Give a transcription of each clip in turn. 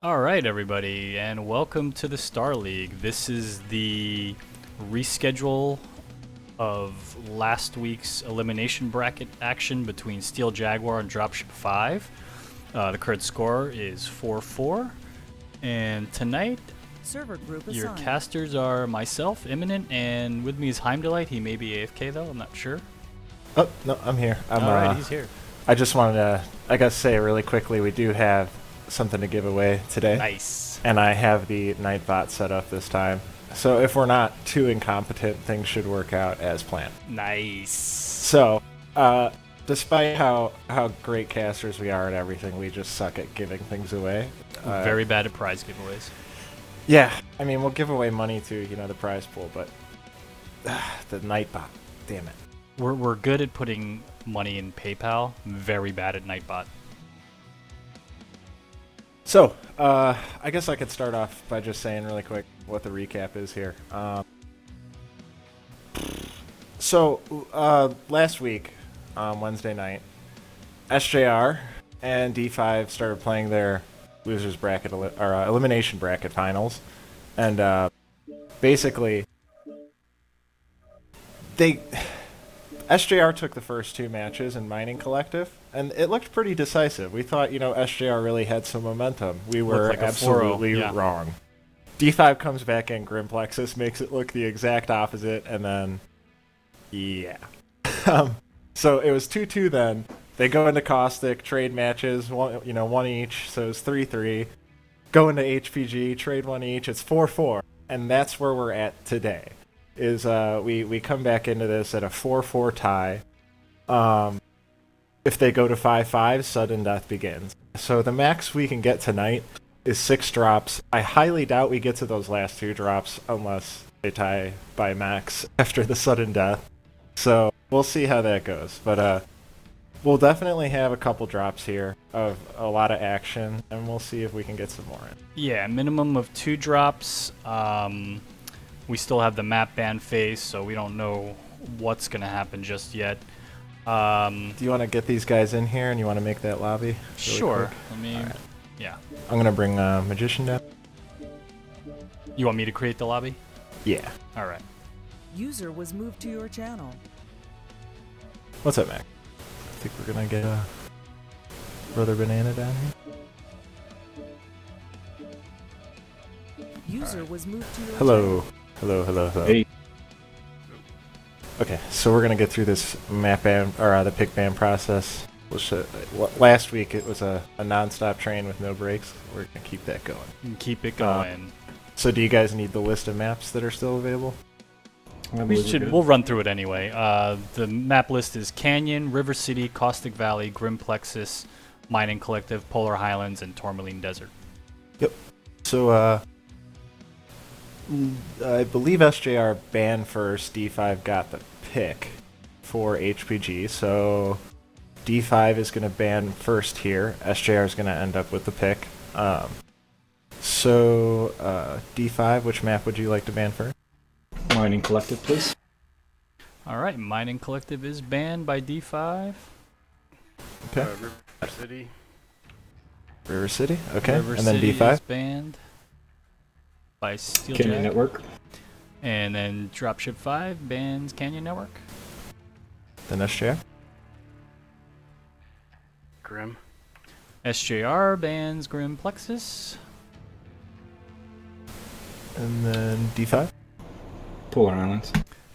All right, everybody, and welcome to the Star League. This is the reschedule of last week's elimination bracket action between Steel Jaguar and Dropship 5. The current score is 4-4, and tonight Server group your assigned. casters are myself, Imminent, and with me is Heimdelight. He may be AFK though, I'm not sure. Oh, no, I'm here. All right, he's here. I just wanted to, I guess, say really quickly, we do have something to give away today. Nice. And I have the Nightbot set up this time. So if we're not too incompetent, things should work out as planned. Nice. So, despite how great casters we are and everything, we just suck at giving things away. Very bad at prize giveaways. Yeah, I mean, we'll give away money to, the prize pool, but the Nightbot, damn it. We're good at putting money in PayPal, very bad at Nightbot. So, I guess I could start off by just saying really quick what the recap is here. Last week, Wednesday night, SJR and D5 started playing their losers bracket or elimination bracket finals, and basically, SJR took the first two matches in Mining Collective, and it looked pretty decisive. We thought, SJR really had some momentum. We were like a 4-0, absolutely yeah. wrong. D5 comes back in, Grimplexus makes it look the exact opposite, and then, yeah. So it was 2-2 then. They go into Caustic, trade matches, one each, so it's 3-3. Go into HPG, trade one each, it's 4-4, and that's where we're at today. Is we come back into this at a 4-4 tie. If they go to 5-5, sudden death begins. So the max we can get tonight is 6 drops. I highly doubt we get to those last 2 drops unless they tie by max after the sudden death. So we'll see how that goes. But we'll definitely have a couple drops here of a lot of action, and we'll see if we can get some more in. Yeah, minimum of 2 drops. We still have the map ban phase, so we don't know what's going to happen just yet. Do you want to get these guys in here, and you want to make that lobby? Really Sure. quick? I mean, Alright. yeah. I'm going to bring Magician down. You want me to create the lobby? Yeah. All right. User was moved to your channel. What's up, Mac? I think we're going to get Brother Banana down here. User was moved to your Hello. Hello. Hey. Okay, so we're gonna get through this map ban or the pick ban process. Last week it was a non-stop train with no breaks. We're gonna keep that going. And keep it going. So do you guys need the list of maps that are still available? We'll run through it anyway. The map list is Canyon, River City, Caustic Valley, Grimplexus, Mining Collective, Polar Highlands, and Tourmaline Desert. Yep. So I believe SJR banned first. D5 got the pick for HPG, so D5 is going to ban first here. SJR is going to end up with the pick. D5, which map would you like to ban first? Mining Collective, please. All right, Mining Collective is banned by D5. Okay. River City. River City. Okay. River and then City D5. is banned by Steel Canyon Jag. Network. And then Dropship 5 bans Canyon Network. Then SJR. Grim. SJR bans Grimplexus. And then D5. Polar Islands.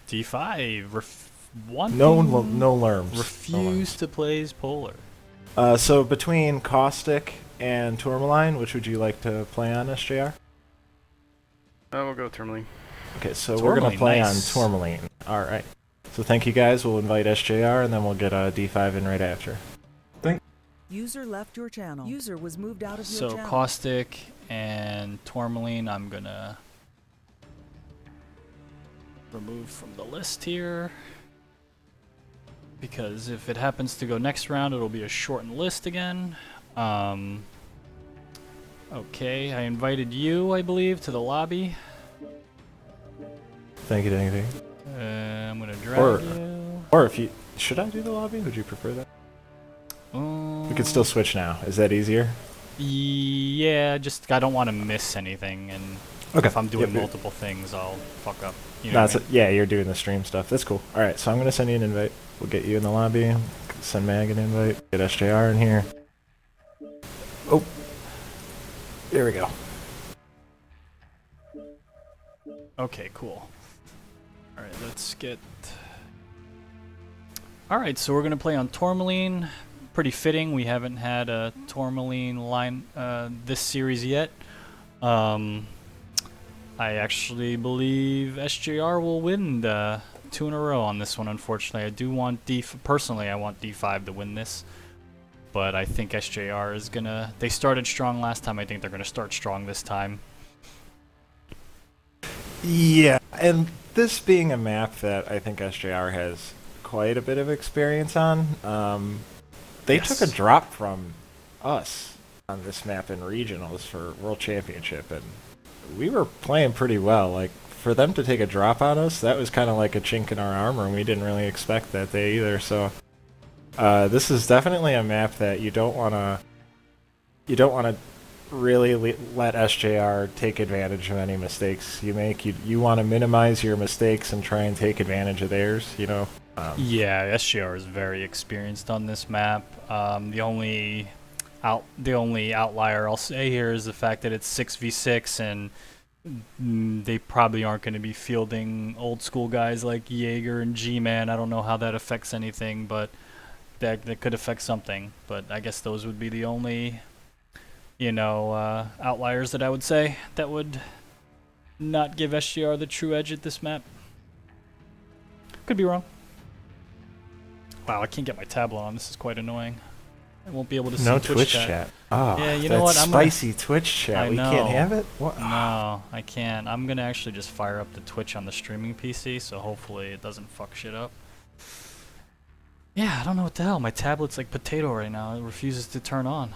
D5 No lerms. refuse to play Polar. So between Caustic and Tourmaline, which would you like to play on, SJR? We'll go Tourmaline. Okay, so we're going to play nice. on Tourmaline. All right. So thank you guys. We'll invite SJR, and then we'll get D5 in right after. User left your channel. User was moved out of your So channel. Caustic and Tourmaline I'm going to remove from the list here. Because if it happens to go next round, it'll be a shortened list again. Okay, I invited you, I believe, to the lobby. Thank you, I'm gonna drag you. Or if you... Should I do the lobby? Would you prefer that? We could still switch now. Is that easier? Yeah, just I don't want to miss anything, and Okay. if I'm doing Yep. multiple things, I'll fuck up. You know No, what I mean? yeah, you're doing the stream stuff. That's cool. All right, so I'm gonna send you an invite. We'll get you in the lobby. Send Mag an invite. Get SJR in here. Oh, there we go. Okay, cool. All right, let's get. All right, so we're gonna play on Tourmaline. Pretty fitting. We haven't had a Tourmaline line this series yet. I actually believe SJR will win the 2 in a row on this one. Unfortunately, I do want personally, I want D5 to win this, but I think SJR is gonna. They started strong last time. I think they're gonna start strong this time. Yeah, and this being a map that I think SJR has quite a bit of experience on, they Yes. took a drop from us on this map in regionals for World Championship, and we were playing pretty well. Like, for them to take a drop on us, that was kind of like a chink in our armor, and we didn't really expect that day either. So, this is definitely a map that you don't want to really let SJR take advantage of any mistakes you make. You want to minimize your mistakes and try and take advantage of theirs, you know? Yeah, SGR is very experienced on this map. The only outlier I'll say here is the fact that it's 6v6, and they probably aren't going to be fielding old school guys like Jaeger and G-Man. I don't know how that affects anything, but that could affect something. But I guess those would be the only, outliers that I would say that would not give SGR the true edge at this map. Could be wrong. Wow, I can't get my tablet on. This is quite annoying. I won't be able to see No Twitch Twitch chat. chat. Oh, Yeah, you that know what, I'm gonna- spicy Twitch chat. I We can't know. have it? What? No, I can't. I'm gonna actually just fire up the Twitch on the streaming PC, so hopefully it doesn't fuck shit up. Yeah, I don't know what the hell. My tablet's like potato right now. It refuses to turn on.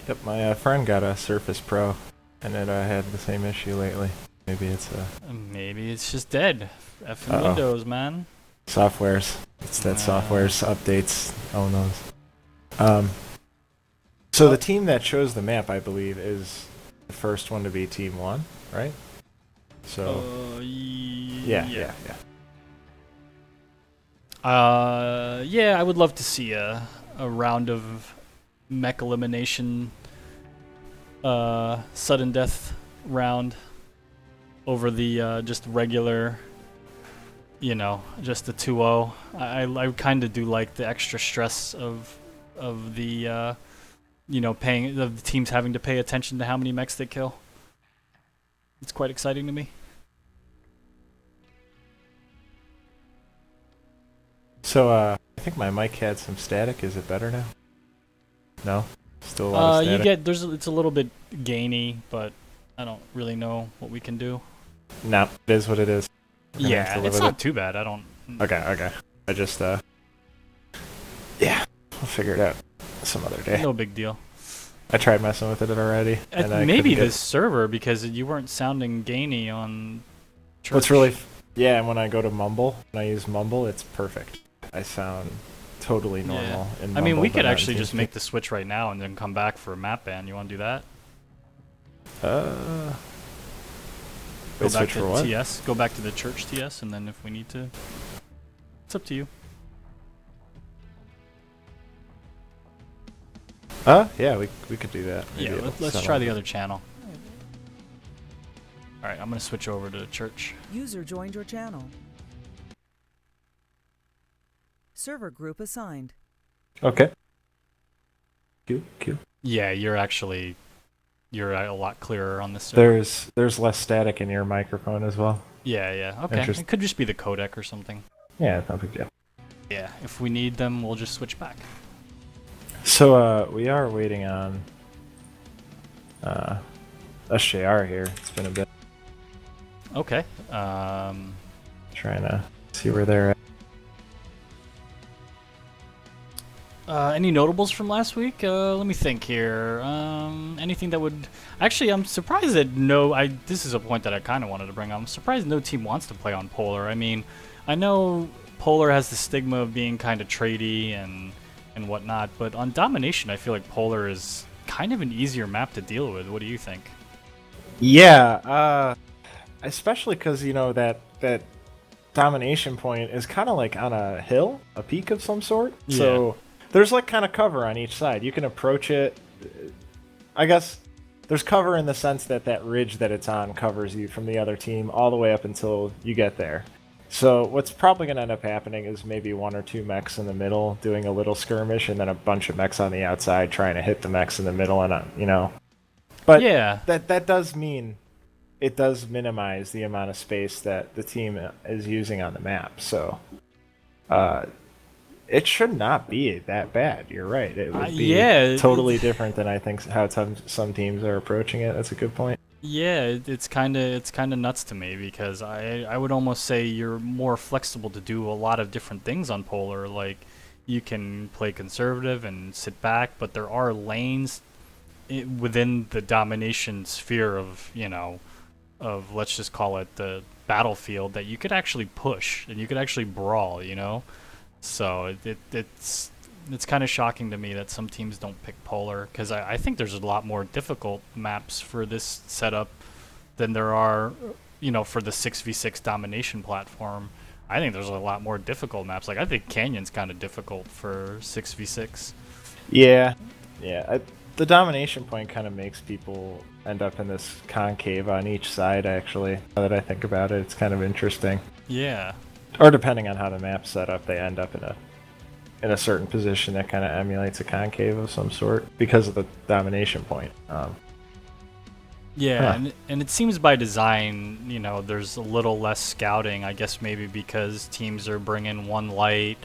Yep, my friend got a Surface Pro, and it had the same issue lately. Maybe it's Maybe it's just dead. Effing Uh-oh. Windows, man. softwares. It's that software's updates. Oh no. So the team that chose the map, I believe, is the first one to be Team 1, right? So yeah. Yeah, I would love to see a round of mech elimination, sudden death round over the just regular, just the 2-0. I kind of do like the extra stress of the paying of the teams having to pay attention to how many mechs they kill. It's quite exciting to me. So I think my mic had some static. Is it better now? No, still a lot of static. It's a little bit gainy, but I don't really know what we can do. No, it is what it is. We're gonna have to Yeah, live it's with not too bad. I don't. it. Okay. I just yeah, we'll figure it out some other day. No big deal. I tried messing with it already, and I Maybe couldn't this server, because you weren't sounding gainy on Church. What's really yeah, and when I go to Mumble, when I use Mumble, it's perfect. I sound totally normal. In I mean, Mumble, we but could not in actually just TeamSpeak. make the switch right now and then come back for a map ban. You want to do that? Go Go back switch to for what? TS. Go back to the church TS, and then if we need to, it's up to you. Yeah, we could do that. Maybe Yeah, it'll let's settle try the out. other channel. All right, I'm gonna switch over to church. User joined your channel. Server group assigned. Okay. Q. Yeah, you're a lot clearer on this server. There's less static in your microphone as well. Yeah. Okay, Interest- it could just be the codec or something. Yeah, it's no big deal. Yeah, if we need them, we'll just switch back. So we are waiting on SJR here. It's been a bit Okay. trying to see where they're at. Any notables from last week? Let me think here. Anything that would... Actually, I'm surprised that this is a point that I kind of wanted to bring up. I'm surprised no team wants to play on Polar. I mean, I know Polar has the stigma of being kind of tradey and, and whatnot. But on Domination, I feel like Polar is kind of an easier map to deal with. What do you think? Yeah, especially because that domination point is kind of like on a hill, a peak of some sort. Yeah. So there's like kind of cover on each side. You can approach it. I guess there's cover in the sense that that ridge that it's on covers you from the other team all the way up until you get there. So what's probably going to end up happening is maybe 1 or 2 mechs in the middle doing a little skirmish, and then a bunch of mechs on the outside trying to hit the mechs in the middle, and. But Yeah. that does mean it does minimize the amount of space that the team is using on the map. So it should not be that bad. You're right. It would be yeah, totally different than I think how some teams are approaching it. That's a good point. Yeah, it's kind of nuts to me because I would almost say you're more flexible to do a lot of different things on Polar. Like you can play conservative and sit back, but there are lanes within the domination sphere of of let's just call it the battlefield that you could actually push and you could actually brawl. So it's kind of shocking to me that some teams don't pick Polar because I think there's a lot more difficult maps for this setup than there are, for the 6v6 domination platform. I think there's a lot more difficult maps. Like I think Canyon's kind of difficult for 6v6. Yeah. The domination point kind of makes people end up in this concave on each side, actually. Now that I think about it, it's kind of interesting. Yeah. Or depending on how the map's set up, they end up in a certain position that kind of emulates a concave of some sort because of the domination point. Yeah, and it seems by design, there's a little less scouting, I guess maybe because teams are bringing one light,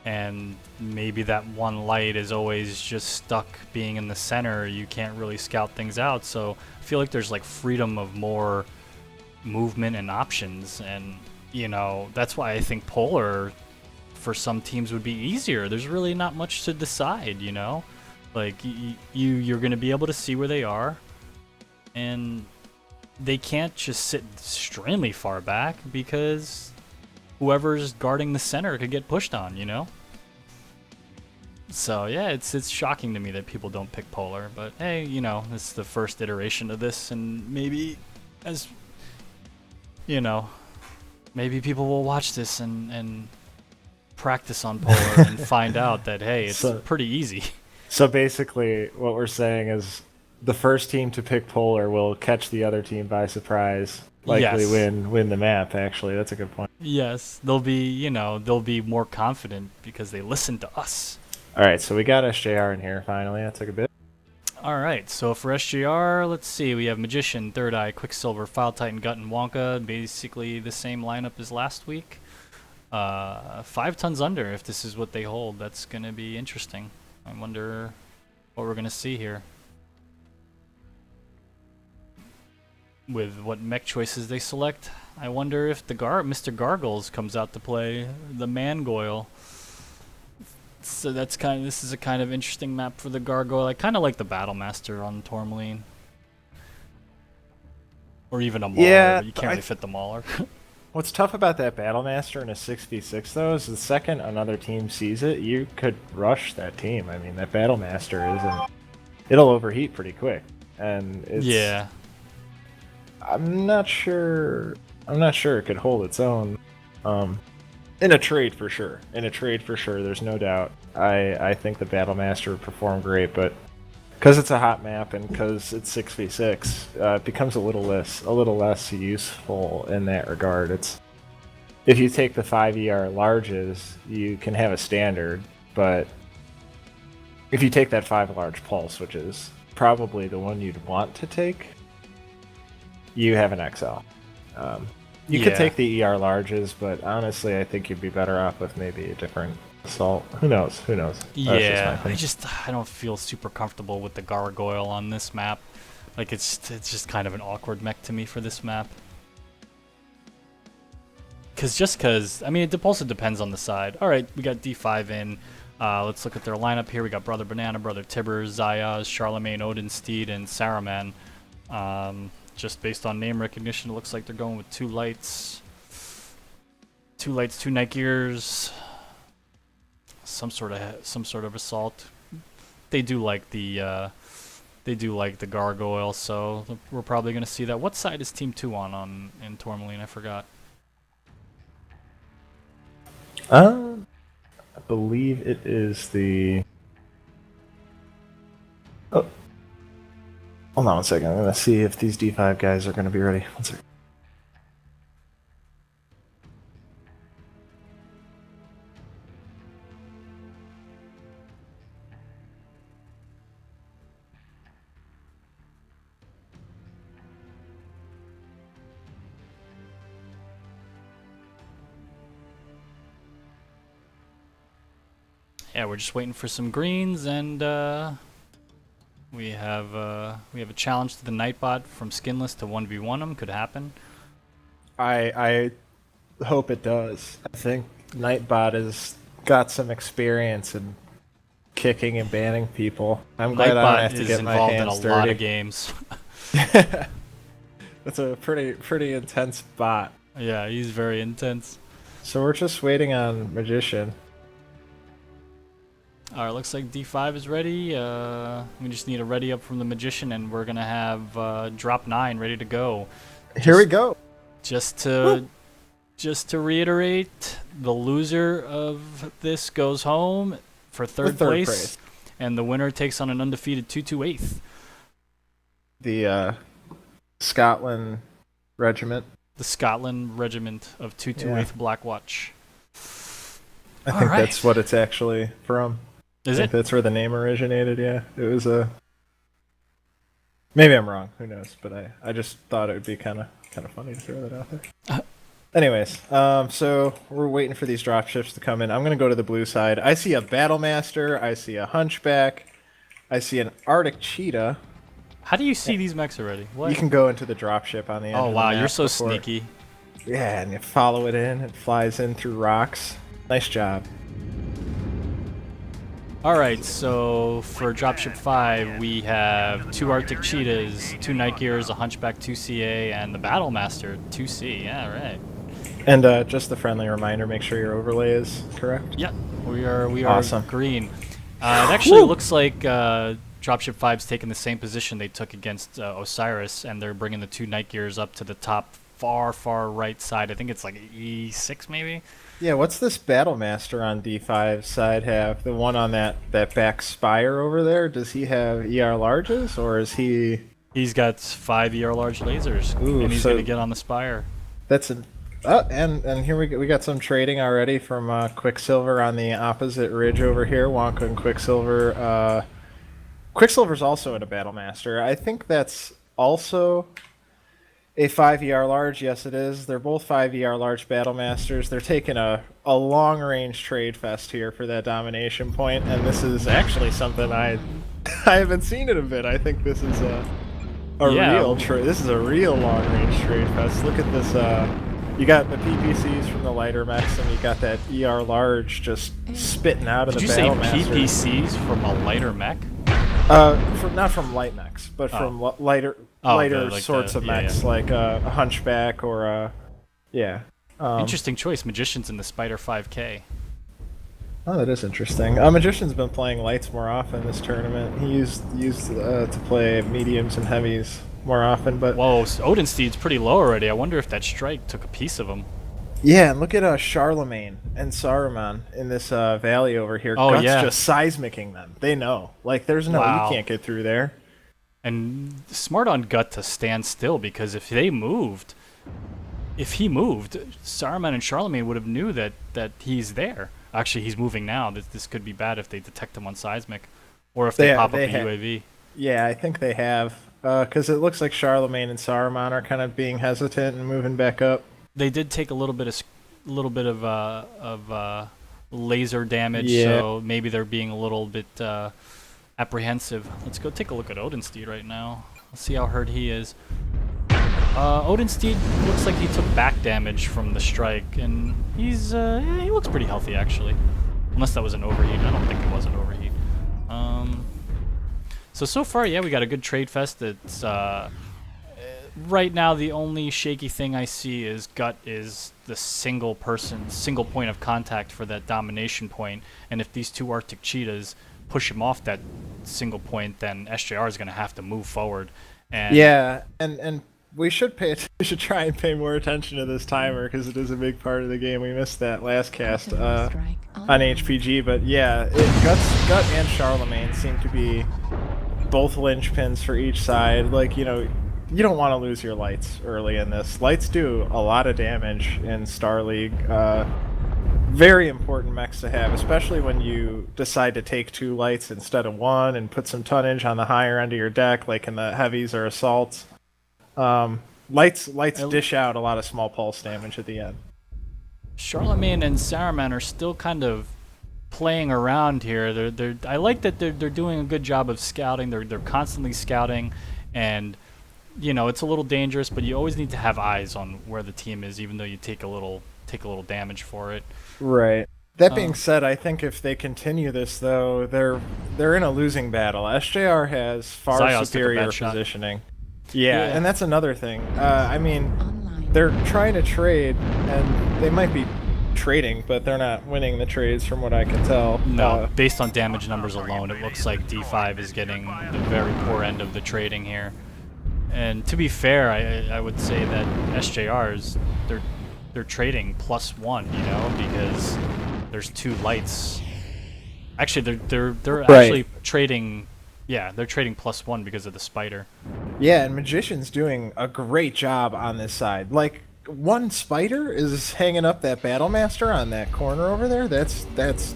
and maybe that one light is always just stuck being in the center. You can't really scout things out, so I feel like there's like freedom of more movement and options, and that's why I think Polar for some teams would be easier. There's really not much to decide, like you're going to be able to see where they are, and they can't just sit extremely far back because whoever's guarding the center could get pushed on, So yeah, it's shocking to me that people don't pick Polar, but hey, it's the first iteration of this, and maybe maybe people will watch this and practice on Polar and find out that hey, it's pretty easy. So basically, what we're saying is the first team to pick Polar will catch the other team by surprise, likely Yes. win the map. Actually, that's a good point. Yes, they'll be more confident because they listen to us. All right, so we got SJR in here finally. That took a bit. All right, so for SGR, let's see. We have Magician, Third Eye, Quicksilver, File Titan, Gut, and Wonka. Basically the same lineup as last week. 5 tons under, if this is what they hold. That's going to be interesting. I wonder what we're going to see here. With what mech choices they select. I wonder if Mr. Gargles comes out to play the Mangoyle. So this is a kind of interesting map for the Gargoyle. I kind of like the Battlemaster on Tourmaline. Or even a Mauler, Yeah, but you can't really fit the Mauler. What's tough about that Battlemaster in a 6v6 though is the second another team sees it, you could rush that team. I mean, that Battlemaster it'll overheat pretty quick, and it's Yeah. I'm not sure it could hold its own. In a trade for sure. There's no doubt. I think the Battlemaster would perform great, but because it's a hot map and because it's 6v6, it becomes a little less useful in that regard. If you take the 5ER larges, you can have a standard, but if you take that 5 large pulse, which is probably the one you'd want to take, you have an XL. You could take the ER larges, but honestly, I think you'd be better off with maybe a different assault. Who knows? Yeah, I don't feel super comfortable with the Gargoyle on this map. Like it's just kind of an awkward mech to me for this map. Cause I mean, it also depends on the side. All right, we got D5 in. Let's look at their lineup here. We got Brother Banana, Brother Tibber, Zayas, Charlemagne, Odinsteed, and Saruman. Just based on name recognition, it looks like they're going with 2 lights. 2 lights, 2 Night Gears. some sort of assault. They do like the gargoyle, so we're probably gonna see that. What side is Team 2 on in Tourmaline? I forgot. I believe it is the. Oh, hold on one second. I'm gonna see if these D5 guys are gonna be ready. One second. Yeah, we're just waiting for some greens, and we have a challenge to the Nightbot from Skinless to 1v1 him. Could happen. I hope it does. I think Nightbot has got some experience in kicking and banning people. I'm glad I don't have Nightbot to is get my involved in hands a dirty. lot of games. That's a pretty intense bot. Yeah, he's very intense. So we're just waiting on Magician. Alright, looks like D5 is ready. We just need a ready up from the Magician, and we're gonna have drop 9 ready to go. Here we go. Just to reiterate, the loser of this goes home for third place, and the winner takes on an undefeated 2/8. The Scotland regiment. The Scotland Regiment of 2/8 Black Watch. I think that's what it's actually from. Is I think it? that's where the name originated, yeah. It was a... Maybe I'm wrong, who knows, but I just thought it would be kind of funny to throw that out there. Anyways, so we're waiting for these dropships to come in. I'm going to go to the blue side. I see a Battlemaster, I see a Hunchback, I see an Arctic Cheetah. How do you see these mechs already? What? You can go into the dropship on the end Oh of the wow, map you're so before- sneaky. Yeah, and you follow it in, it flies in through rocks. Nice job. Alright, so for Dropship 5, we have 2 Arctic Cheetahs, 2 Night Gears, a Hunchback 2CA, and the Battlemaster 2C. Yeah, right. And just a friendly reminder, make sure your overlay is correct. Yep, we are Awesome. green. It actually looks like Dropship 5's taking the same position they took against Osiris, and they're bringing the 2 Night Gears up to the top far right side. I think it's like E6 maybe? Yeah, what's this Battlemaster on D5 side have? The one on that back spire over there? Does he have ER larges, or is he... He's got 5 ER large lasers, Ooh, and he's so- going to get on the spire. That's an... and here we got some trading already from Quicksilver on the opposite ridge over here. Wonka and Quicksilver. Quicksilver's also in a Battlemaster. I think that's also a 5 ER large. Yes, it is. They're both 5 ER large Battlemasters. They're taking a long-range trade fest here for that domination point, and this is actually something I haven't seen in a bit. I think this is a real this is a real long-range trade fest. Look at this. You got the PPCs from the lighter mechs, and you got that ER large just spitting out of Did the you say Battlemaster. PPCs from a lighter mech? Not from light mechs, but from lighter like sorts of mechs, like a Hunchback or a... Yeah. Interesting choice. Magician's in the Spider 5K. Oh, that is interesting. Magician's been playing lights more often this tournament. He used to play mediums and heavies more often, but... Whoa, Odinsteed's pretty low already. I wonder if that strike took a piece of him. Yeah, and look at Charlemagne and Saruman in this valley over here. Oh, Gut's yeah. just seismicking them. They know. Like, there's no... Wow. You can't get through there. And smart on Gut to stand still, because if he moved, Saruman and Charlemagne would have knew that he's there. Actually, he's moving now. This could be bad if they detect him on seismic, or if they pop up a UAV. Yeah, I think they have. Because it looks like Charlemagne and Saruman are kind of being hesitant and moving back up. They did take a little bit of laser damage, Yeah. so maybe they're being a little bit apprehensive. Let's go take a look at Odinsteed right now. Let's see how hurt he is. Odinsteed looks like he took back damage from the strike, and he looks pretty healthy actually, unless that was an overheat. I don't think it was an overheat. So far, yeah, we got a good trade fest. It's right now the only shaky thing I see is Gut is the single point of contact for that domination point, and if these two Arctic cheetahs push him off that single point, then SJR is going to have to move forward. And Yeah, and we should we should try and pay more attention to this timer because it is a big part of the game. We missed that last cast on HPG, but yeah, Gut and Charlemagne seem to be both linchpins for each side. Like, you don't want to lose your lights early in this. Lights do a lot of damage in Star League. Very important mechs to have, especially when you decide to take 2 lights instead of 1 and put some tonnage on the higher end of your deck, like in the heavies or assaults. Lights dish out a lot of small pulse damage at the end. Charlemagne and Saruman are still kind of playing around here. I like that they're doing a good job of scouting. They're constantly scouting, and it's a little dangerous, but you always need to have eyes on where the team is, even though you take a little damage for it. Right. That being said, I think if they continue this, though, they're in a losing battle. SJR has far Zayas took a superior bad shot. positioning. Yeah, and that's another thing. I mean, they're trying to trade, and they might be trading, but they're not winning the trades from what I can tell. No, based on damage numbers alone, it looks like D5 is getting the very poor end of the trading here. And to be fair, I would say that SJRs, they're trading +1, because there's 2 lights. Actually, they're Right. actually trading. Yeah, they're trading +1 because of the spider. Yeah, and Magician's doing a great job on this side. Like, one spider is hanging up that Battlemaster on that corner over there. That's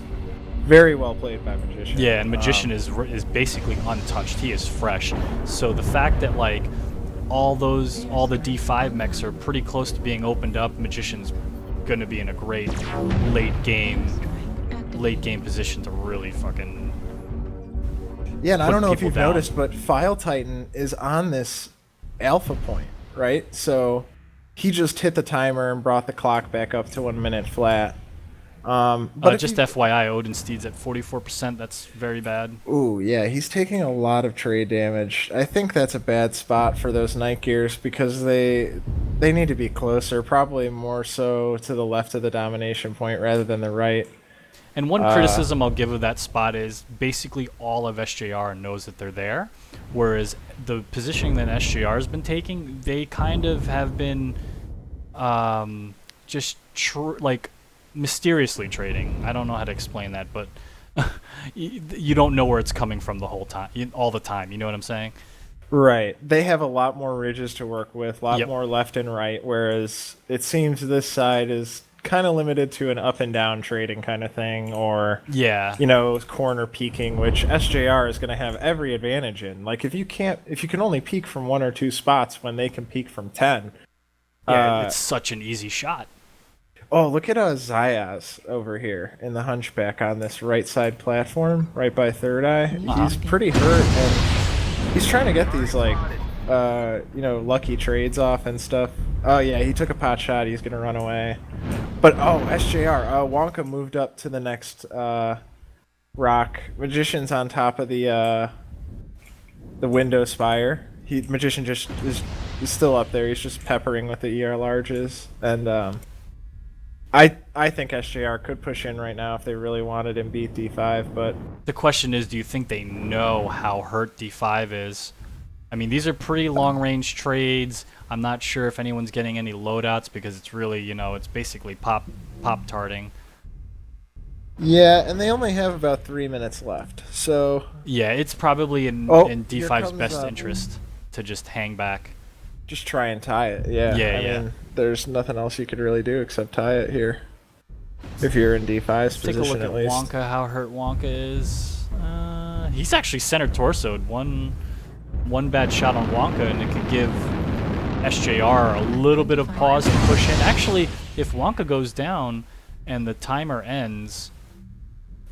very well played by Magician. Yeah, and Magician is basically untouched. He is fresh. So the fact that all the D5 mechs are pretty close to being opened up, Magician's gonna be in a great late game position to really fucking. Yeah, and I don't know if people you've down. noticed, but File Titan is on this alpha point, right? So he just hit the timer and brought the clock back up to 1 minute flat. But if Just you- FYI, Odin Steed's at 44%. That's very bad. Ooh, yeah, he's taking a lot of trade damage. I think that's a bad spot for those Night Gears because they need to be closer, probably more so to the left of the domination point rather than the right. And one criticism I'll give of that spot is basically all of SJR knows that they're there, whereas the positioning that SJR has been taking, they kind of have been mysteriously trading. I don't know how to explain that, but you don't know where it's coming from the whole time, all the time. You know what I'm saying? Right. They have a lot more ridges to work with, a lot Yep. more left and right, whereas it seems this side is kind of limited to an up and down trading kind of thing, or Yeah. corner peeking, which SJR is going to have every advantage in. Like if you can only peek from 1 or 2 spots when they can peek from 10. Yeah, it's such an easy shot. Oh, look at Zayas over here in the hunchback on this right side platform, right by Third Eye. He's pretty hurt, and he's trying to get these lucky trades off and stuff. Oh yeah, he took a pot shot. He's gonna run away. But SJR, Wonka moved up to the next rock. Magician's on top of the window spire. Magician just is still up there. He's just peppering with the ER larges, and I think SJR could push in right now if they really wanted and beat D5, but The question is, do you think they know how hurt D5 is? I mean, these are pretty long-range trades. I'm not sure if anyone's getting any loadouts because it's really, it's basically pop-tarting. yeah, and they only have about 3 minutes left, so Yeah, it's probably in here D5's comes, best interest to just hang back. just try and tie it. Yeah, Yeah, I yeah. mean, there's nothing else you could really do except tie it here. If you're in D5's Take a position, look at at least. Wonka, how hurt Wonka is. He's actually center torsoed. One bad shot on Wonka, and it could give SJR a little bit of pause to push in. Actually, if Wonka goes down and the timer ends,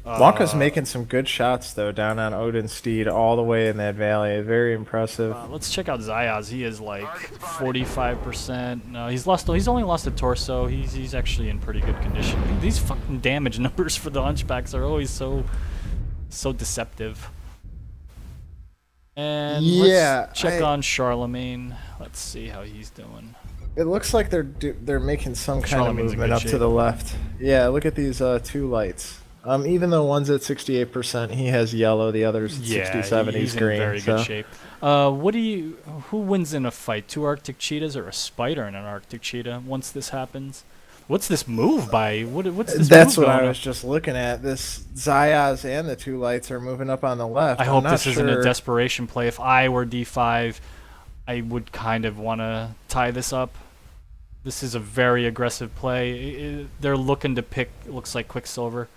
Wonka's making some good shots though down on Odin Steed all the way in that valley. Very impressive. let's check out Zayas. He is like 45%. No, he's only lost a torso. He's actually in pretty good condition. These fucking damage numbers for the hunchbacks are always so deceptive. And Yeah, let's check on Charlemagne. Let's see how he's doing. It looks like they're making some kind of Charlemagne's in movement good up to shape. the left. Yeah, look at these two lights. Even though one's at 68%, he has yellow. The other's at 67. He's in green. very good shape. Who wins in a fight? 2 Arctic cheetahs or a spider and an Arctic cheetah? Once this happens, what's this move by? What's this? That's move what I going was just looking at. This Zayas and the two lights are moving up on the left. I I'm hope not this isn't a sure- desperation play. If I were D5, I would kind of want to tie this up. This is a very aggressive play. They're looking to pick. It looks like Quicksilver.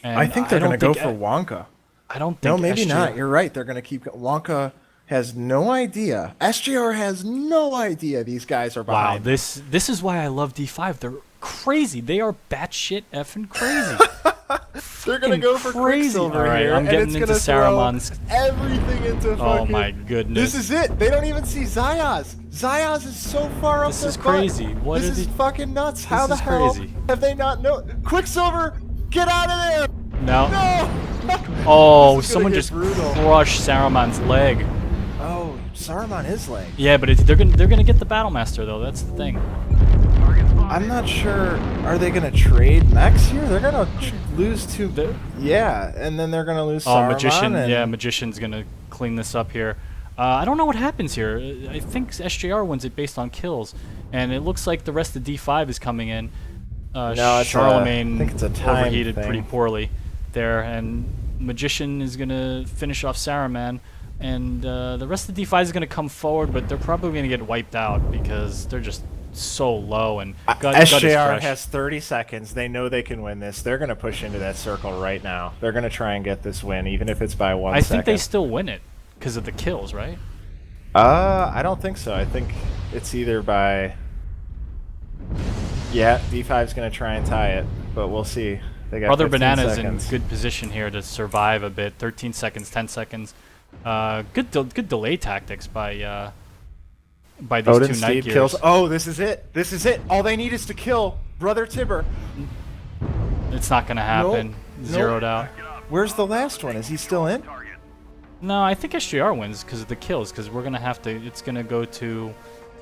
And I think they're going to go think- for Wonka. I don't No, think. maybe SGR not. You're right. They're going to keep. Wonka has no idea. SGR has no idea these guys are Wow, behind. this is why I love D5. They're crazy. They are batshit effing crazy. They're going to go for crazy. Quicksilver All right, here, I'm and getting it's into gonna throw Saruman's. everything into fucking... Oh my goodness. This is it. They don't even see Zayas. Zayas is so far up This their is butt. crazy. What this is is he- fucking nuts. How the is hell crazy. have they not known? Quicksilver, get out of there! No. No! Oh, This is gonna someone get just brutal. crushed Saruman's leg. Oh, Saruman is leg. Yeah, but they're gonna get the Battlemaster though. That's the thing. I'm not sure. Are they going to trade mechs here? They're going to lose two. Yeah, and then they're going to lose Oh, Saruman. Magician. and- Yeah, Magician's gonna clean this up here. I don't know what happens here. I think SJR wins it based on kills, and it looks like the rest of D5 is coming in. No, it's I Charlemagne think it's a time overheated thing. pretty poorly there, and Magician is gonna finish off Saruman, and the rest of D5 is gonna come forward, but they're probably gonna get wiped out because they're just so low. And gut is SJR fresh. has 30 seconds. They know they can win this. They're going to push into that circle right now. They're going to try and get this win, even if it's by 1 I second. think they still win it because of the kills, right? I don't think so. I think it's either by... Yeah, D5's going to try and tie it, but we'll see. They got Brother 15 Banana's seconds. in good position here to survive a bit. 13 seconds, 10 seconds. Good delay tactics by these Odin two Steed Night Gears. kills. Oh, this is it. This is it. All they need is to kill Brother Tibber. It's not gonna happen. Nope. Zeroed out. Where's the last one? Is he still in? No, I think SGR wins because of the kills. Because we're gonna have to. It's gonna go to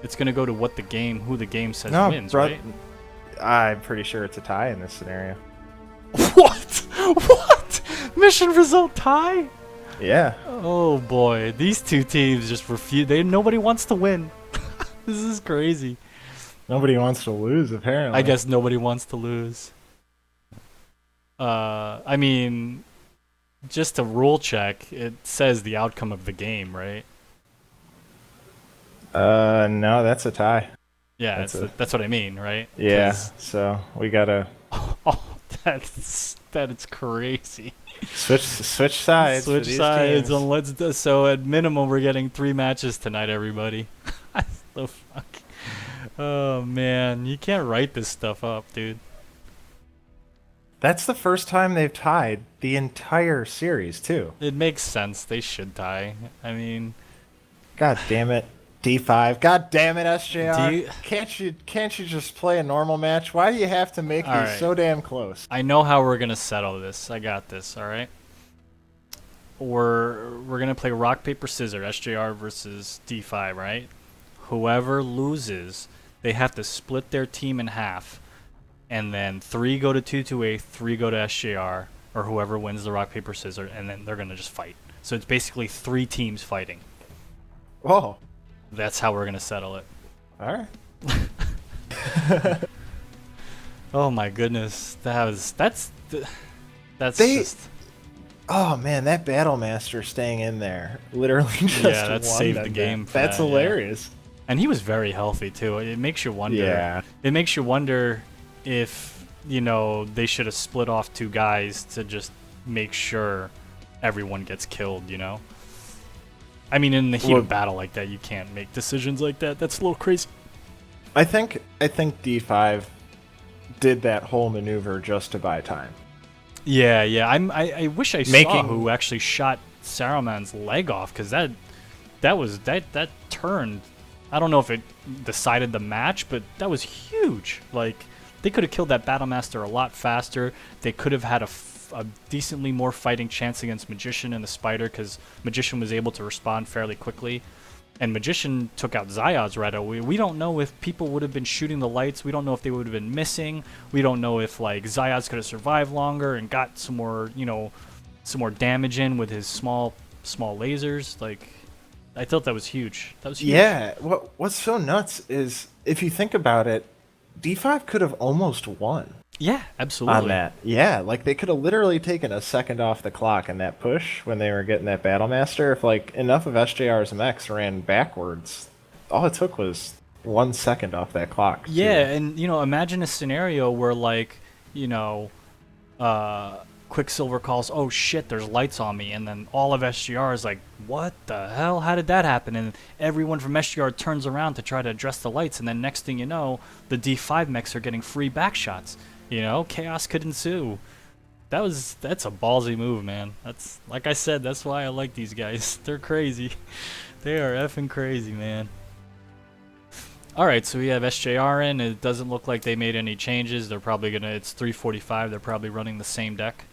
what the game, who the game says wins, right? I'm pretty sure it's a tie in this scenario. What? What? Mission result tie? Yeah. Oh boy, these two teams just refuse. Nobody wants to win. This is crazy. Nobody wants to lose, apparently. I guess nobody wants to lose. I mean, just a rule check. It says the outcome of the game, right? No, that's a tie. Yeah, That's that's what I mean, right? Yeah, 'Cause- so we gotta Oh, that's crazy. switch sides. for Switch these sides teams. and let's do, so at minimum we're getting 3 matches tonight, everybody. The fuck. Oh man, you can't write this stuff up, dude. That's the first time they've tied the entire series, too. It makes sense. They should tie. I mean, God damn it, D5. God damn it, SJR. Do you- Can't you just play a normal match? Why do you have to make All these right. so damn close? I know how we're gonna settle this. I got this. All right. We're gonna play rock paper scissors. SJR versus D5, right? Whoever loses, they have to split their team in half, and then 3 go to 228, 3 go to SJR, or whoever wins the rock paper scissors, and then they're gonna just fight. So it's basically 3 teams fighting. Whoa. That's how we're gonna settle it. All right. Oh my goodness, that's They- just. Oh man, that Battlemaster staying in there literally just Yeah, that won saved them the that. game for That's that, yeah. hilarious. And he was very healthy too. It makes you wonder. Yeah. It makes you wonder if, they should have split off 2 guys to just make sure everyone gets killed, I mean, in the heat Well- of battle like that, you can't make decisions like that. That's a little crazy. I think D5 did that whole maneuver just to buy time. Yeah. I wish I saw Making- who actually shot Saruman's leg off, because that turned. I don't know if it decided the match, but that was huge. Like, they could have killed that Battlemaster a lot faster. They could have had a a decently more fighting chance against Magician and the Spider, because Magician was able to respond fairly quickly. And Magician took out Zayaz right away. We don't know if people would have been shooting the lights. We don't know if they would have been missing. We don't know if like Zayaz could have survived longer and got some more, some more damage in with his small lasers. Like, I thought that was huge. That was huge. Yeah. What's so nuts is if you think about it, D5 could have almost won. Yeah, absolutely. On that. Yeah, like they could have literally taken a second off the clock in that push when they were getting that Battle Master. If like enough of SJR's mechs ran backwards, all it took was 1 second off that clock. Yeah, and imagine a scenario where like, Quicksilver calls, "Oh shit, there's lights on me," and then all of SGR is like, "What the hell? How did that happen?" And everyone from SGR turns around to try to address the lights, and then next thing you know, the D5 mechs are getting free back shots. Chaos could ensue. That's a ballsy move, man. That's, like I said, that's why I like these guys. They're crazy. They are effing crazy, man. Alright, so we have SJR in. It doesn't look like they made any changes. They're probably it's 345. They're probably running the same deck.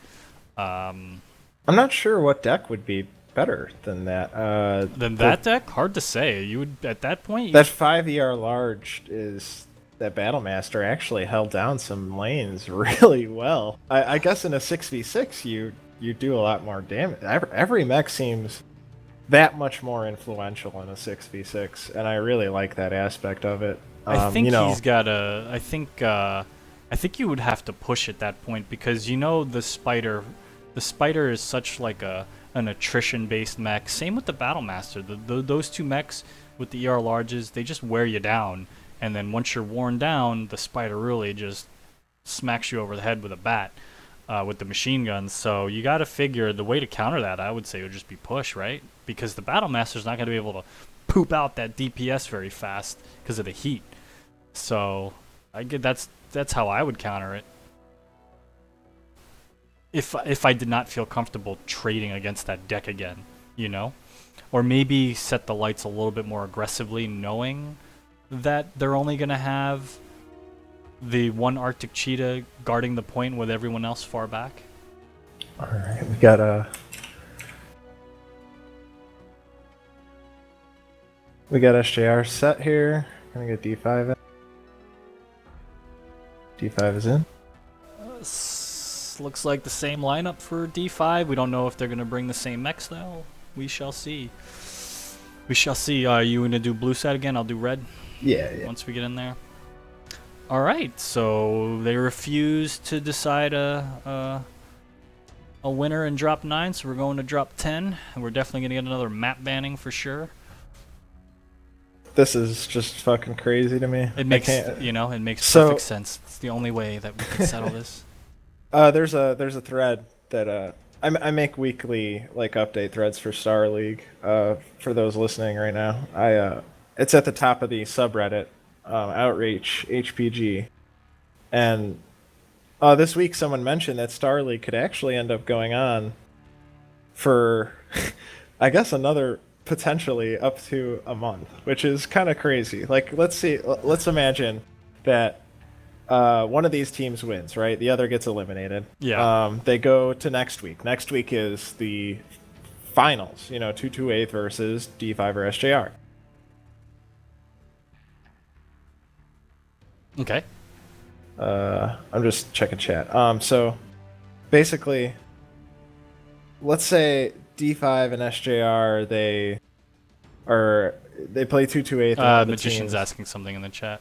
I'm not sure what deck would be better than that. That deck? Hard to say. You would, at that point... That 5 ER large is... That Battle Master actually held down some lanes really well. I guess in a 6v6 you do a lot more damage. Every mech seems that much more influential in a 6v6, and I really like that aspect of it. I think he's got a... I think you would have to push at that point, because the Spider is such like an attrition-based mech. Same with the Battle Master. Those two mechs with the ER larges, they just wear you down. And then once you're worn down, the Spider really just smacks you over the head with a bat, with the machine guns. So you got to figure the way to counter that, I would say, would just be push, right? Because the Battle Master's not going to be able to poop out that DPS very fast because of the heat. So that's how I would counter it. If I did not feel comfortable trading against that deck again, or maybe set the lights a little bit more aggressively, knowing that they're only going to have the one Arctic Cheetah guarding the point with everyone else far back. Alright, we got SJR set here. Gonna get D5 in. D5 is in. Looks like the same lineup for D5. We don't know if they're going to bring the same mechs, though. We shall see. We shall see. Are you going to do blue side again? I'll do red. Yeah. Once we get in there. All right. So they refuse to decide a winner in drop 9, so we're going to drop 10, and we're definitely going to get another map banning for sure. This is just fucking crazy to me. It makes it makes perfect sense. It's the only way that we can settle this. There's a thread that I make weekly update threads for Star League. For those listening right now, it's at the top of the subreddit, Outreach HPG, and this week someone mentioned that Star League could actually end up going on for, I guess, another potentially up to a month, which is kind of crazy. Let's imagine that one of these teams wins, right? The other gets eliminated. Yeah. They go to next week. Next week is the finals, 228 versus D5 or SJR. Okay. I'm just checking chat. So basically, let's say D5 and SJR, they play 228. Magician's asking something in the chat.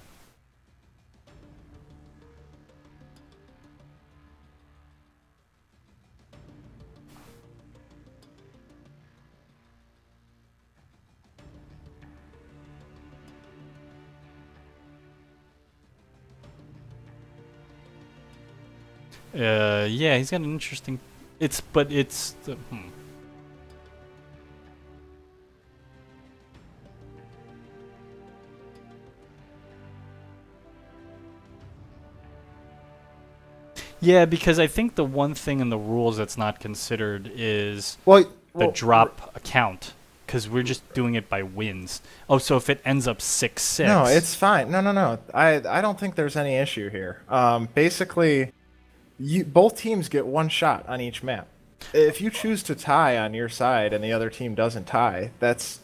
Yeah, he's got an interesting. Yeah, because I think the one thing in the rules that's not considered is the drop account, because we're just doing it by wins. Oh, so if it ends up 6-6. No, it's fine. No. I don't think there's any issue here. Basically, both teams get one shot on each map. If you choose to tie on your side and the other team doesn't tie, that's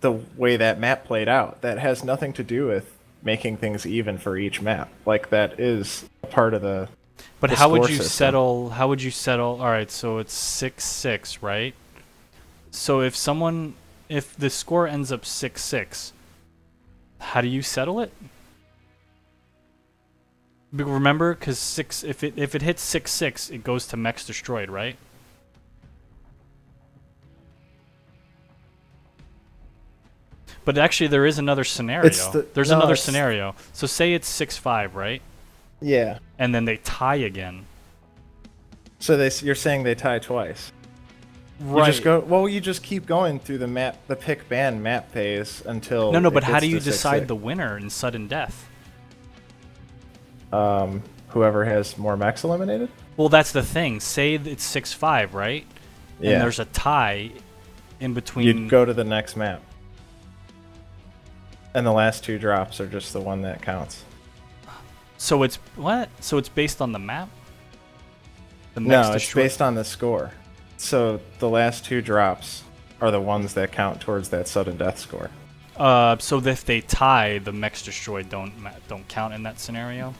the way that map played out. That has nothing to do with making things even for each map. Like, that is a part of the But the how would score you system. settle? How would you settle? All right, so it's 6-6, right? So if the score ends up 6-6, how do you settle it? Remember, because if it hits 6-6, it goes to mechs destroyed, right? But actually, there is another scenario. There's another scenario. So say it's 6-5, right? Yeah. And then they tie again. So you're saying they tie twice. Right. You just go. Well, you just keep going through the pick ban map phase until. No, it but how gets do you to decide 6-6. the winner in sudden death? Whoever has more mechs eliminated? Well, that's the thing. Say it's 6-5, right? Yeah. And there's a tie in between. You'd go to the next map. And the last two drops are just the one that counts. So it's what? So it's based on the map? The No, mechs it's destroyed- based on the score. So the last two drops are the ones that count towards that sudden death score. So if they tie, the mechs destroyed don't count in that scenario.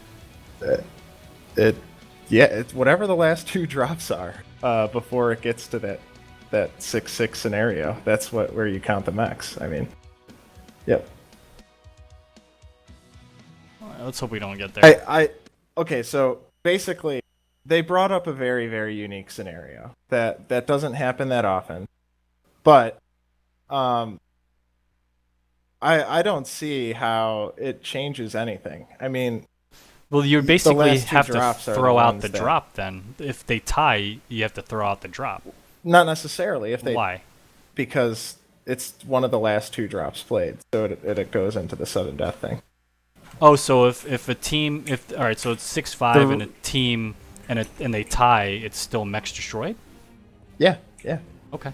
It's whatever the last two drops are before it gets to that 6-6 scenario. That's where you count the mechs. I mean, yep. Let's hope we don't get there. Okay, so basically, they brought up a very, very unique scenario that doesn't happen that often, but I don't see how it changes anything. I mean, Well, you basically last two have to drops are throw the out ones the that- drop then. If they tie, you have to throw out the drop. not necessarily if they Why? because it's one of the last two drops played, so it goes into the sudden death thing. Oh, so if a team all right, so it's 6-5 and a team and they tie, it's still mechs destroyed? Yeah. Okay.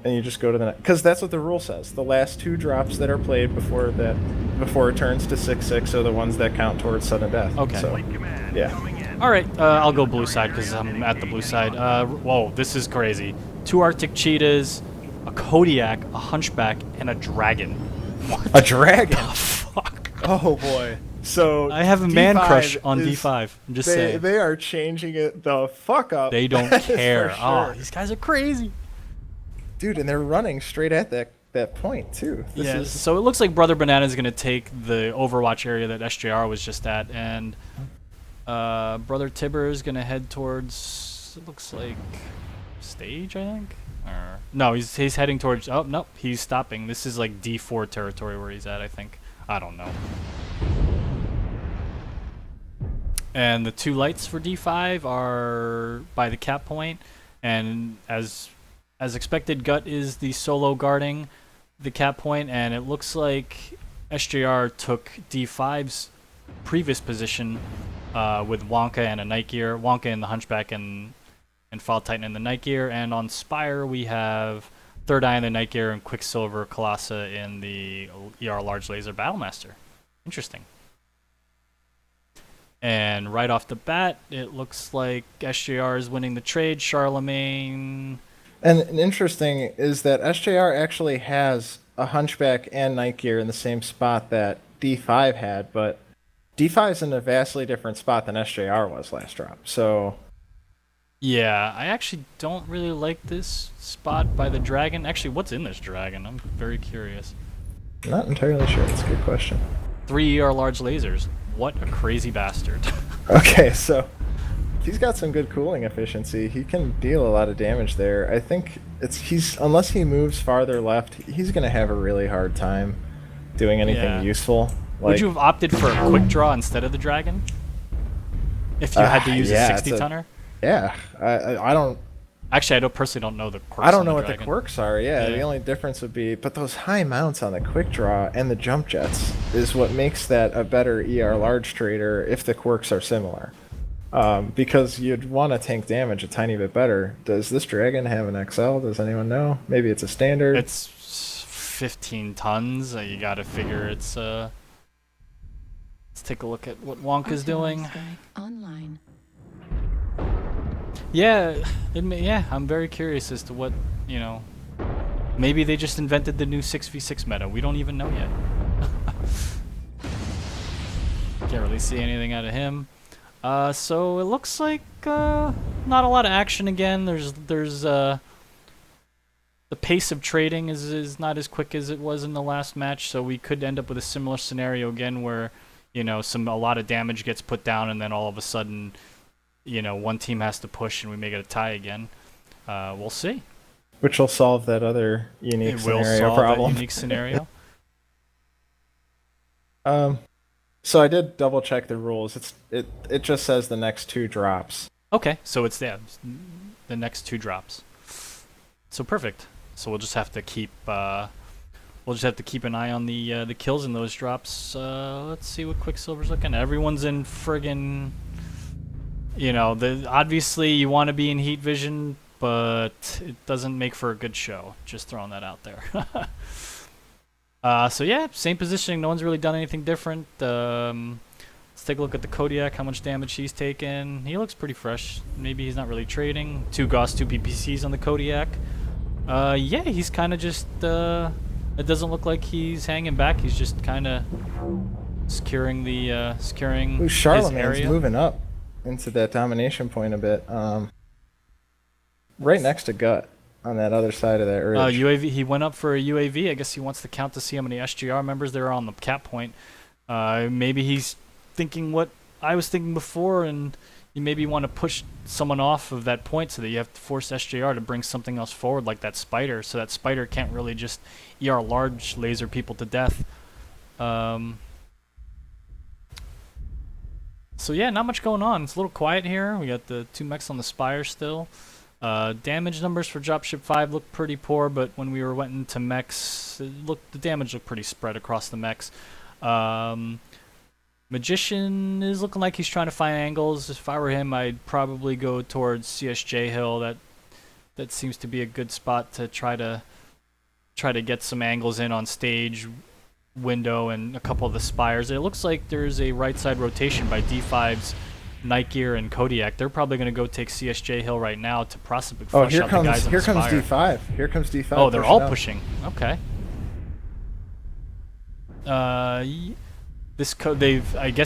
And you just go to the because that's what the rule says. The last two drops that are played before it turns to 6-6 are the ones that count towards sudden death. Okay. So, yeah. All right, I'll go blue side because I'm at the blue side. Whoa, this is crazy. 2 Arctic cheetahs, a Kodiak, a hunchback, and a dragon. A dragon. The fuck? Oh boy. So I have a man D5 crush on is- D5. I'm just saying. They are changing it the fuck up. They don't That is for care. Oh, sure. these guys are crazy. Dude, and they're running straight at that point too. This Yeah, is so it looks like Brother Banana is going to take the Overwatch area that SJR was just at, and Brother Tibber is going to head towards, it looks like, stage, I think? Or, no, he's heading towards, oh, no, he's stopping. This is like D4 territory where he's at, I think. I don't know. And the 2 lights for D5 are by the cap point, and as expected, Gut is the solo guarding the cap point, and it looks like SJR took D5's previous position with Wonka and a Night Gear, Wonka in the Hunchback and Fall Titan in the Night Gear, and on Spire we have Third Eye in the Night Gear and Quicksilver Colossa in the ER Large Laser Battlemaster. Interesting. And right off the bat, it looks like SJR is winning the trade. Charlemagne. and interesting is that SJR actually has a hunchback and night gear in the same spot that D5 had, but D5 is in a vastly different spot than SJR was last drop. So Yeah, I actually don't really like this spot by the dragon. Actually, what's in this dragon? I'm very curious. I'm not entirely sure. That's a good question. 3 ER large lasers. What a crazy bastard. Okay, so he's got some good cooling efficiency. He can deal a lot of damage there. I think he's unless he moves farther left, he's gonna have a really hard time doing anything Yeah. useful. Would you have opted for a quick draw instead of the dragon? If you had to use yeah, a it's 60 tonner? Yeah, I don't. Actually, personally don't know the quirks I don't on know the what dragon. the quirks are. Yeah, Yeah. the only difference would be, but those high mounts on the quick draw and the jump jets is what makes that a better ER large trader if the quirks are similar. Because you'd want to tank damage a tiny bit better. Does this dragon have an XL? Does anyone know? Maybe it's a standard. It's 15 tons. You gotta figure it's let's take a look at what Wonka's doing. Online. Yeah, yeah, I'm very curious as to what, you know, maybe they just invented the new 6v6 meta. We don't even know yet. Can't really see anything out of him. So it looks like not a lot of action again. There's the pace of trading is not as quick as it was in the last match, so we could end up with a similar scenario again where, you know, a lot of damage gets put down and then all of a sudden, you know, one team has to push and we may get a tie again. We'll see. Which will solve that other unique It will scenario solve problem. that unique scenario. So I did double check the rules. It just says the next 2 drops. Okay, so it's the next 2 drops. So perfect. So we'll just have to keep an eye on the kills in those drops. Let's see what Quicksilver's looking at. Everyone's in friggin', you know, obviously you want to be in heat vision, but it doesn't make for a good show. Just throwing that out there. So yeah, same positioning. No one's really done anything different. Let's take a look at the Kodiak, how much damage he's taken. He looks pretty fresh. Maybe he's not really trading. 2 Gauss, 2 PPCs on the Kodiak. Yeah, he's kind of just, it doesn't look like he's hanging back. He's just kind of securing his Charlemagne's area. moving up into that domination point a bit. Right next to Gut on that other side of that ridge. UAV. He went up for a UAV. I guess he wants to count to see how many SGR members there are on the cap point. Maybe he's thinking what I was thinking before, and you maybe want to push someone off of that point so that you have to force SJR to bring something else forward, like that spider, so that spider can't really just ER large laser people to death. So yeah, not much going on. It's a little quiet here. We got the 2 mechs on the spire still. Damage numbers for Dropship 5 look pretty poor, but when we went into mechs, the damage looked pretty spread across the mechs. Magician is looking like he's trying to find angles. If I were him, I'd probably go towards CSJ Hill. That seems to be a good spot to try to get some angles in on stage, window, and a couple of the spires. It looks like there's a right side rotation by D5's Night Gear and Kodiak. They're probably going to go take CSJ Hill right now to possibly flush out the guys on the spire. D5. Here comes D5. Oh, they're all pushing. Okay. I guess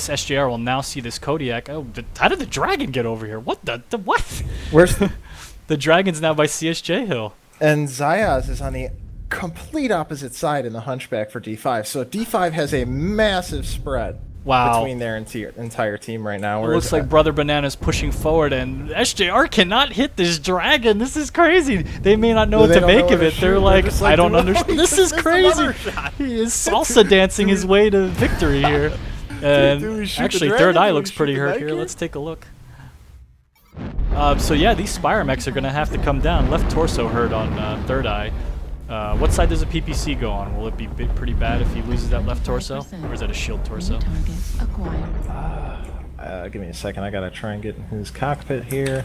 SJR will now see this Kodiak. Oh, how did the dragon get over here? What the what? Where's the dragon's now by CSJ Hill? And Zayaz is on the complete opposite side in the hunchback for D5. So D5 has a massive spread. Wow. Between their entire team right now. It looks like Brother Banana's pushing forward, and SJR cannot hit this dragon. This is crazy. They may not know what to make of it. They're like, I don't understand. This is crazy. He is salsa dancing his way to victory here. And actually, Third Eye looks pretty hurt here. Let's take a look. So yeah, these Spire mechs are going to have to come down. Left torso hurt on Third Eye. What side does a PPC go on? Will it be pretty bad if he loses that left torso? Or is that a shield torso? Give me a second. I gotta try and get in his cockpit here.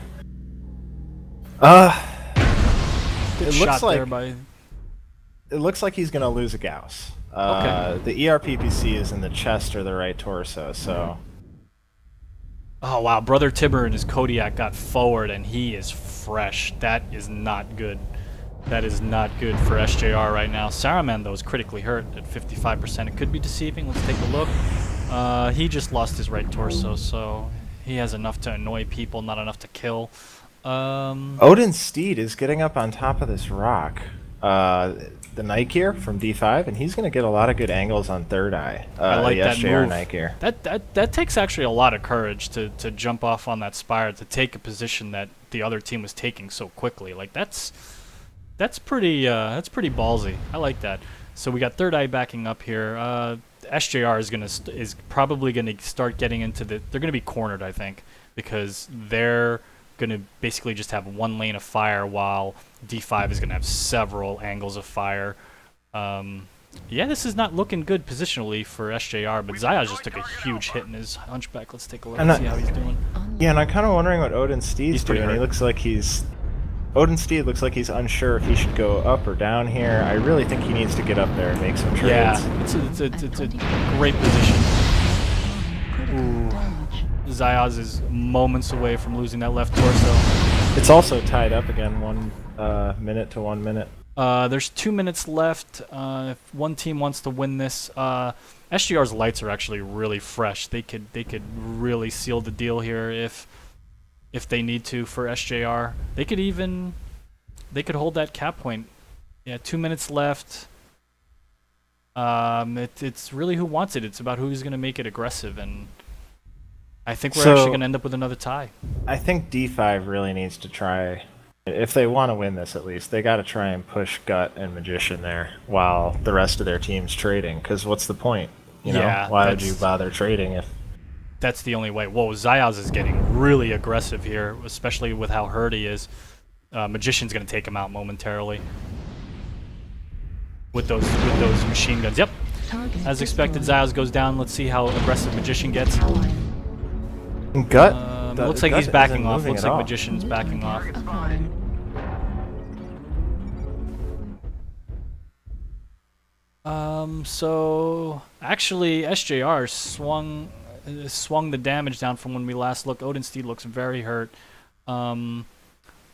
It looks like he's gonna lose a Gauss. Okay. The ER PPC is in the chest or the right torso, so. Oh wow, Brother Tibber and his Kodiak got forward and he is fresh. That is not good. That is not good for SJR right now. Saruman, though, is critically hurt at 55%. It could be deceiving. Let's take a look. He just lost his right torso, so he has enough to annoy people, not enough to kill. Odin Steed is getting up on top of this rock. The Night Gear from D5, and he's going to get a lot of good angles on Third Eye. I like the that SJR move. Night Gear. That takes actually a lot of courage to jump off on that spire, to take a position that the other team was taking so quickly. Like that's pretty ballsy. I like that. So we got Third Eye backing up here. SJR is probably gonna start getting into the. They're gonna be cornered, I think, because they're gonna basically just have one lane of fire while D5 is gonna have several angles of fire. Yeah, this is not looking good positionally for SJR, but Zaya just took a huge hit in his hunchback. Let's take a look and see how he's doing. Yeah, and I'm kind of wondering what Odin Steed's doing. hurt. He looks like Odin Steed looks like he's unsure if he should go up or down here. I really think he needs to get up there and make some trades. Yeah, it's a great position. Ooh. Zayaz is moments away from losing that left torso. It's also tied up again, 1 minute to 1 minute. There's 2 minutes left. If one team wants to win this, SGR's lights are actually really fresh. They could really seal the deal here if they need to for SJR. They could hold that cap point. Yeah, 2 minutes left. It's really who wants it. It's about who's going to make it aggressive, and I think we're actually going to end up with another tie. I think D5 really needs to try, if they want to win this at least, they got to try and push Gut and Magician there while the rest of their team's trading, because what's the point? You know, Yeah, why would you bother trading if... That's the only way. Whoa, Zayaz is getting really aggressive here, especially with how hurt he is. Magician's going to take him out momentarily. With those machine guns. Yep. As expected, Zayaz goes down. Let's see how aggressive Magician gets. Gut? Looks like Gut he's backing isn't off. moving Looks at like all. Magician's backing off. So actually SJR swung the damage down from when we last looked. Odensteed looks very hurt.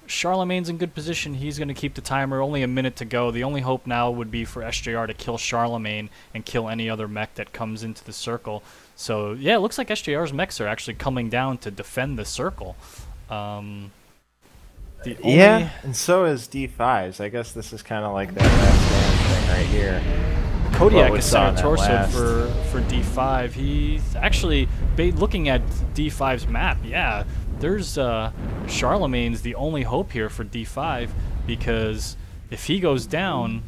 Charlemagne's in good position. He's going to keep the timer. Only a minute to go. The only hope now would be for SJR to kill Charlemagne and kill any other mech that comes into the circle. So yeah, it looks like SJR's mechs are actually coming down to defend the circle. Yeah, and so is D5's. I guess this is kind of like that last stand thing right here. Kodiak we is saw in center that torso last. for D5. He's actually looking at D5's map. Yeah, there's Charlemagne's the only hope here for D5, because if he goes down,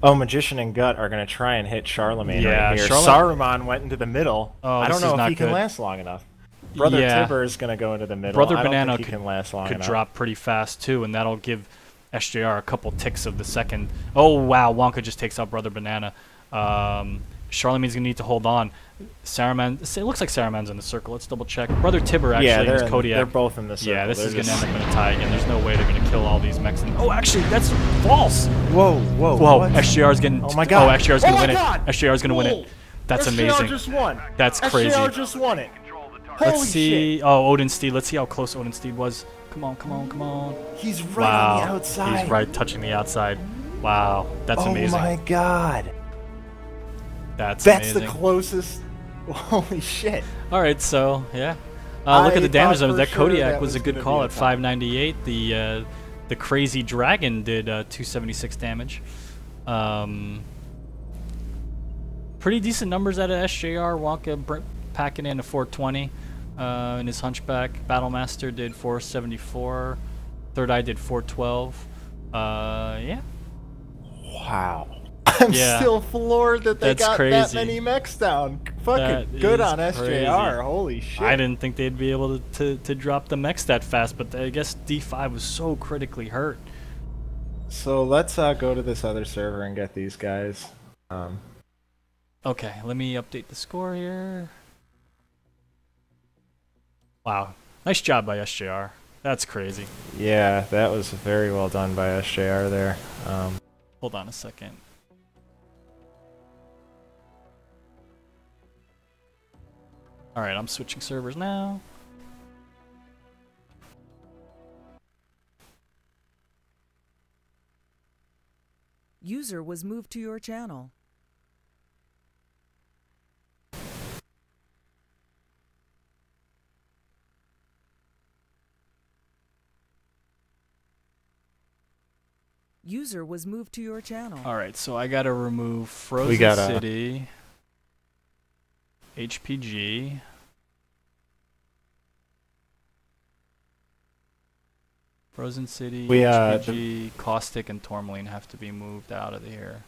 Oh, Magician and Gut are going to try and hit Charlemagne Yeah, right here. Saruman went into the middle. Oh, I don't this know is if not he can good. last long enough. Brother Yeah. Tibber is going to go into the middle. Brother I don't Banana think he can last long could enough. drop pretty fast too, and that'll give SJR a couple ticks of the second. Oh wow, Wonka just takes out Brother Banana. Charlemagne's gonna need to hold on. Saruman, it looks like Saruman's in the circle. Let's double check. Brother Tibber actually Yeah, is Kodiak. they're both in the circle. Yeah, this They're is gonna just- end up in a tie again. There's no way they're gonna kill all these mechs. Oh, actually, that's false. Whoa, whoa, Whoa, what? SJR's getting. Oh my god. Oh, SJR's gonna Oh win my it. god! SJR's gonna win Whoa. it. That's SJR amazing. just won. That's crazy. SJR just won it. Let's Holy see. shit. Oh, Odensteed. Let's see how close Odensteed was. Come on, come on, come on. He's right on the outside. He's right touching the outside. Wow, that's amazing. Oh my god. That's That's amazing. the closest. Holy shit. All right, so yeah. Look at the I damage thought numbers. for That sure Kodiak that was a was good gonna call be a at tie. 598. The crazy dragon did 276 damage. Pretty decent numbers out of SJR. Wonka packing in a 420 in his Hunchback. Battlemaster did 474. Third Eye did 412. Yeah. Wow. I'm Yeah. still floored that they That's got that crazy. many mechs down. That Fucking good is on SJR. crazy. Holy shit. I didn't think they'd be able to drop the mechs that fast, but I guess D5 was so critically hurt. So let's go to this other server and get these guys. Okay, let me update the score here. Wow, nice job by SJR. That's crazy. Yeah, that was very well done by SJR there. Hold on a second. Alright, I'm switching servers now. User was moved to your channel. User was moved to your channel. Alright, so I gotta remove Frozen We gotta- City, HPG, Frozen City, We, HPG, Caustic, and Tourmaline have to be moved out of here.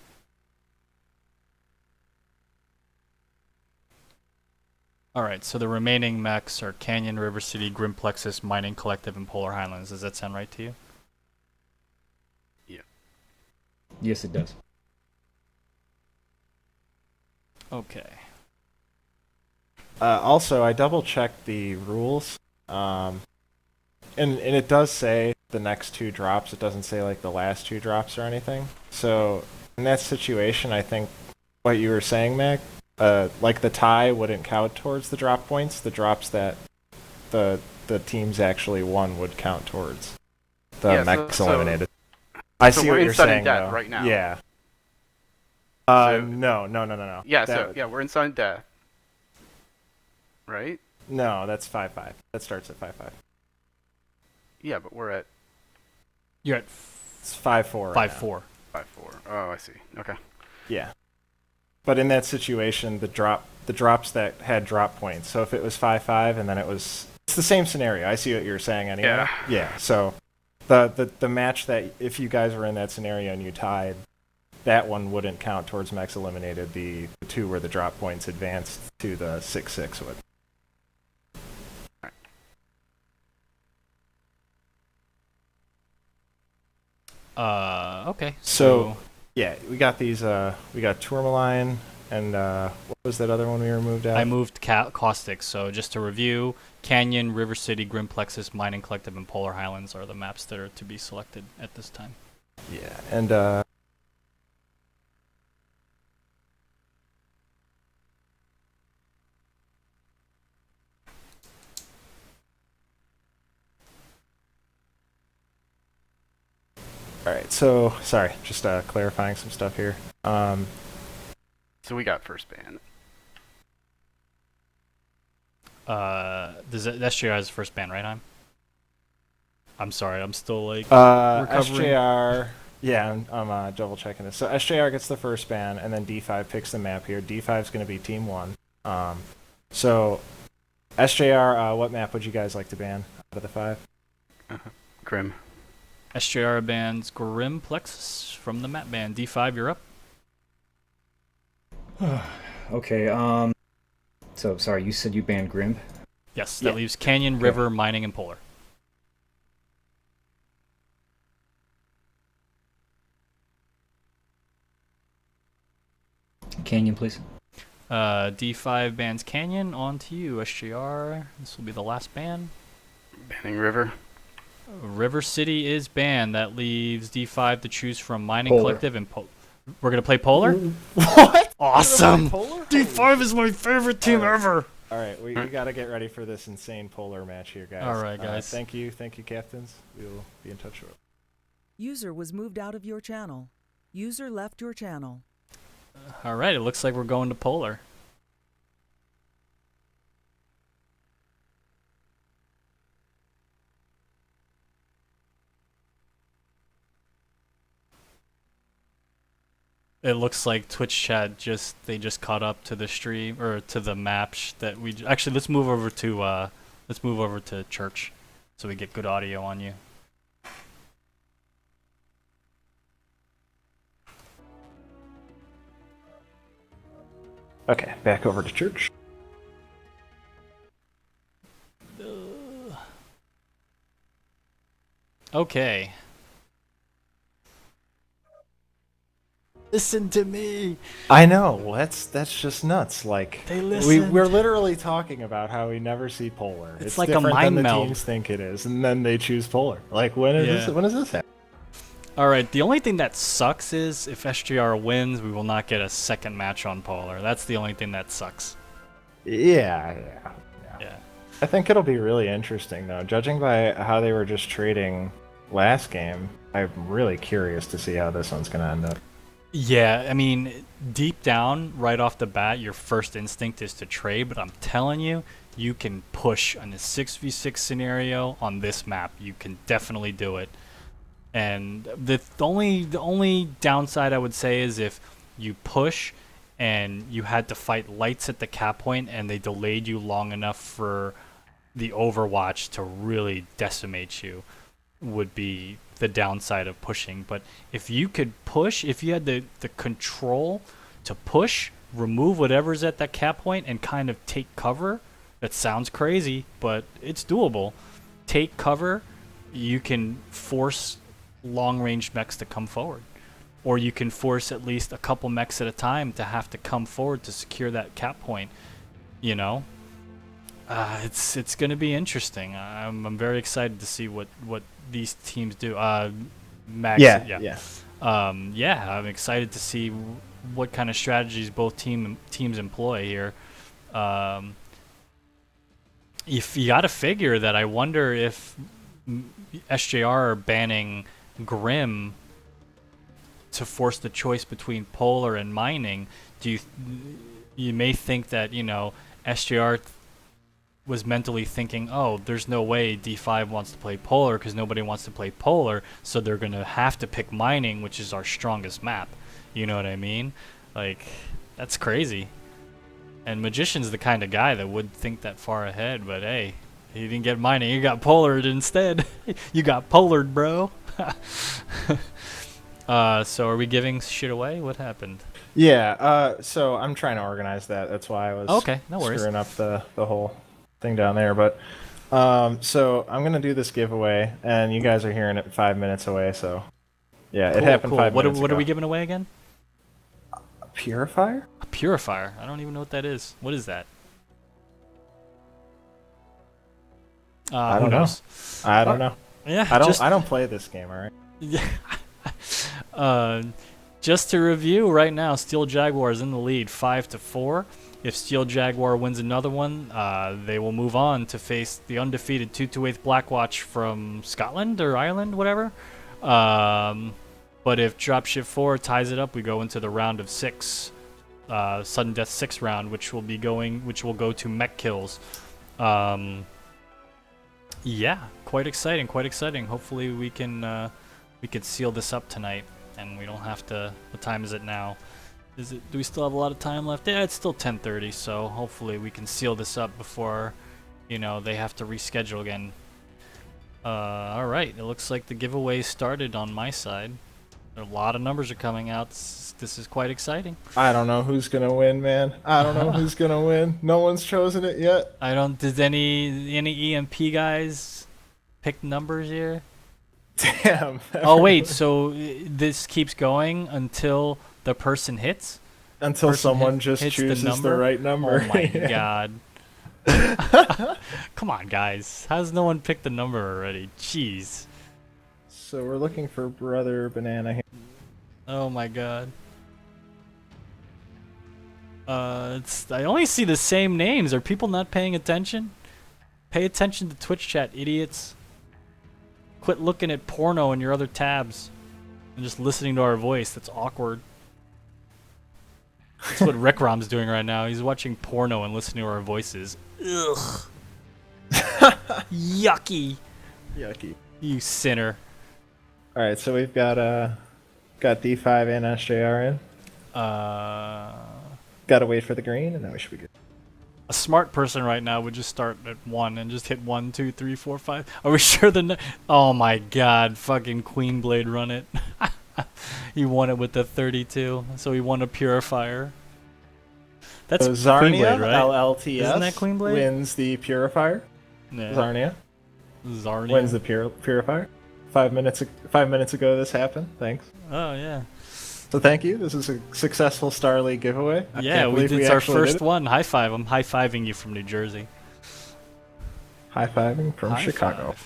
Alright, so the remaining mechs are Canyon, River City, Grimplexus, Mining Collective, and Polar Highlands. Does that sound right to you? Yes, it does. Okay. Also, I double checked the rules, and it does say the next two drops. It doesn't say like the last two drops or anything. So in that situation, I think what you were saying, Mac, like the tie wouldn't count towards the drop points. The drops that the the teams actually won would count towards the Yeah, mechs so- eliminated. I so see we're what you're inside in saying, death though. right now. Yeah. So- No. Yeah, That- we're inside death. Right? No, that's 5-5. That starts at 5-5. Yeah, but we're at You're at It's 5-4. 5-4. 5-4. Oh, I see. Okay. Yeah. But in that situation, the drops that had drop points. So if it was 5-5 and then it's the same scenario. I see what you're saying anyway. Yeah. Yeah. So the match that if you guys were in that scenario and you tied, that one wouldn't count towards mechs eliminated. The two where the drop points advanced to the 6-6 would. Okay. So yeah, we got these. We got Tourmaline and what was that other one we removed out? I moved Caustic. So just to review, Canyon, River City, Grim Plexus, Mining Collective, and Polar Highlands are the maps that are to be selected at this time. Yeah, and all right. So sorry, just clarifying some stuff here. So we got first ban. SJR is the first ban, right? I'm sorry, I'm still like recovering. SJR. Yeah, I'm double checking this. So SJR gets the first ban, and then D5 picks the map here. D5 is going to be Team 1. So SJR, what map would you guys like to ban out of the 5? Grim. SJR bans Grim Plexus from the map ban. D5, you're up. Okay. So sorry, you said you banned Grim. Yes, that Yeah. leaves Canyon, River, Mining, and Polar. Canyon, please. D5 bans Canyon. On to you, SJR. This will be the last ban. Banning River. River City is banned. That leaves D5 to choose from Mining Polar. Collective and We're gonna play Polar. What? Awesome. Polar? D5 is my favorite team Alright. ever. All right, we got to get ready for this insane polar match here, guys. All right, guys. Thank you, captains. We will be in touch with. User was moved out of your channel. User left your channel. All right, it looks like we're going to Polar. It looks like Twitch chat they just caught up to the stream or to the map that we actually let's move over to church so we get good audio on you. Okay, back over to church. Okay. Listen to me. I know. That's just nuts. Like They listened. we're literally talking about how we never see polar. It's like a different mind than the meld. teams think it is, and then they choose polar. Like when is Yeah. this? When is this happen? All right. The only thing that sucks is if SGR wins, we will not get a second match on Polar. That's the only thing that sucks. Yeah. Yeah. I think it'll be really interesting though. Judging by how they were just trading last game, I'm really curious to see how this one's gonna end up. Yeah, I mean, deep down, right off the bat, your first instinct is to trade, but I'm telling you, you can push on the 6v6 scenario on this map. You can definitely do it. And the only downside I would say is if you push and you had to fight lights at the cap point and they delayed you long enough for the Overwatch to really decimate you, would be the downside of pushing. But if you could push, if you had the control to push, remove whatever's at that cap point and kind of take cover, that sounds crazy, but it's doable. Take cover, you can force long-range mechs to come forward. Or you can force at least a couple mechs at a time to have to come forward to secure that cap point, you know? It's going to be interesting. I'm very excited to see what these teams do. Max, Yeah. I'm excited to see what kind of strategies both teams employ here. if you got to figure that, I wonder if SJR are banning Grim to force the choice between Polar and Mining. You may think that, SJR was mentally thinking, oh, there's no way D5 wants to play Polar because nobody wants to play Polar, so they're going to have to pick Mining, which is our strongest map. You know what I mean? Like, that's crazy. And Magician's the kind of guy that would think that far ahead, but hey, he didn't get Mining, he got Polared instead. You got Polared, bro. So are we giving shit away? What happened? Yeah, so I'm trying to organize that. That's why I was Okay, no worries. screwing up the whole thing down there. But so I'm going to do this giveaway, and you guys are hearing it 5 minutes away, so yeah, it happened 5 minutes ago. What are we giving away again? A purifier? A purifier? I don't even know what that is. What is that? I who don't know. knows? I don't know. Yeah, I don't play this game, all right? Yeah. Just to review, right now, Steel Jaguar is in the lead, 5-4. If Steel Jaguar wins another one, they will move on to face the undefeated 228th Blackwatch from Scotland or Ireland, whatever. But if Dropship 4 ties it up, we go into the round of 6, sudden death 6 round, which will go to mech kills. Yeah, quite exciting. Hopefully we can seal this up tonight, and we don't have to. What time is it now? Do we still have a lot of time left? Yeah, it's still 10:30, so hopefully we can seal this up before, they have to reschedule again. All right, it looks like the giveaway started on my side. A lot of numbers are coming out. This is quite exciting. I don't know who's gonna win, man. I don't know who's gonna win. No one's chosen it yet. Did any EMP guys pick numbers here? Damn. Oh wait, so this keeps going until the person hits? Until someone just hits chooses the right number. Oh my god. Come on, guys. How's no one picked the number already? Jeez. So we're looking for Brother Banana here. Oh my god. I only see the same names. Are people not paying attention? Pay attention to Twitch chat, idiots. Quit looking at porno in your other tabs and just listening to our voice. That's awkward. That's what Rick Rom's doing right now. He's watching porno and listening to our voices. Ugh. Yucky. Yucky. You sinner. All right, so we've got D5 and SJR in. Gotta wait for the green, and then we should be good. A smart person right now would just start at 1 and just hit 1, 2, 3, 4, 5. Are we sure oh my god, fucking Queen Blade run it. He won it with the 32, so he won a purifier. That's so Zarnia, Queen Blade, right? LLTS, Isn't that Queen Blade? wins the purifier. Yeah. Zarnia Wins wins the purifier. 5 minutes ago this happened. Thanks. Oh yeah. So thank you. This is a successful Star League giveaway. Yeah, it's our first one. High five. I'm high fiving you from New Jersey. High fiving from High Chicago.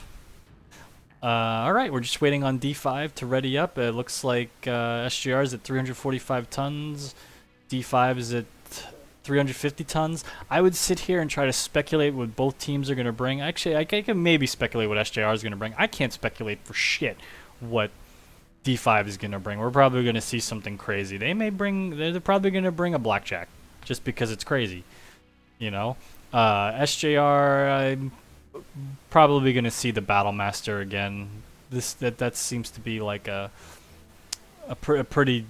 All right, we're just waiting on D5 to ready up. It looks like SGR is at 345 tons. D5 is at 350 tons. I would sit here and try to speculate what both teams are going to bring. Actually, I can maybe speculate what SJR is going to bring. I can't speculate for shit what D5 is going to bring. We're probably going to see something crazy. They're probably going to bring a blackjack just because it's crazy. SJR, I'm probably going to see the Battlemaster again. That seems to be like a pretty...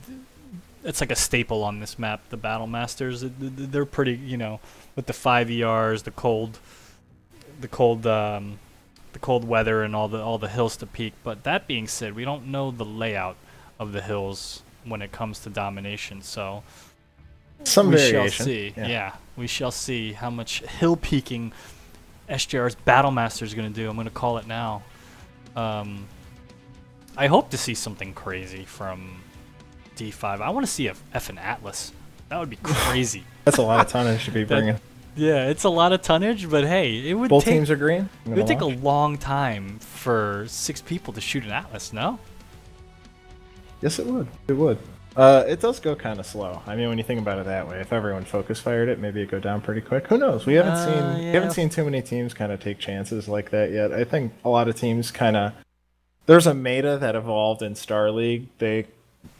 It's like a staple on this map, the Battlemasters. They're pretty, with the 5 ERs, the cold weather, and all the hills to peak. But that being said, we don't know the layout of the hills when it comes to domination. So some we variation. shall see. Yeah, we shall see how much hill peaking SJR's Battlemaster is going to do. I'm going to call it now. I hope to see something crazy from D5. I want to see a effing Atlas. That would be crazy. That's a lot of tonnage to be bringing. Yeah, it's a lot of tonnage, but hey, it would Both teams are green? It would take a long time for 6 people to shoot an Atlas, no? Yes, it would. It would. It does go kind of slow. I mean, when you think about it that way, if everyone focus fired it, maybe it'd go down pretty quick. Who knows? We haven't seen too many teams kind of take chances like that yet. I think a lot of teams kind of there's a meta that evolved in Star League.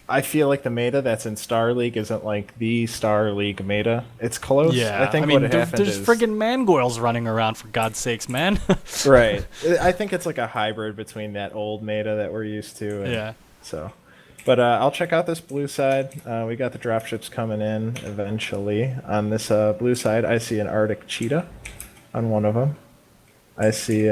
I feel like the meta that's in Star League isn't like the Star League meta. It's close. Yeah, I think mean, what happened there's is friggin' mangoyles running around, for God's sakes, man. right. I think it's like a hybrid between that old meta that we're used to. And Yeah. So, but I'll check out this blue side. We got the dropships coming in eventually. On this blue side, I see an Arctic cheetah on one of them. I see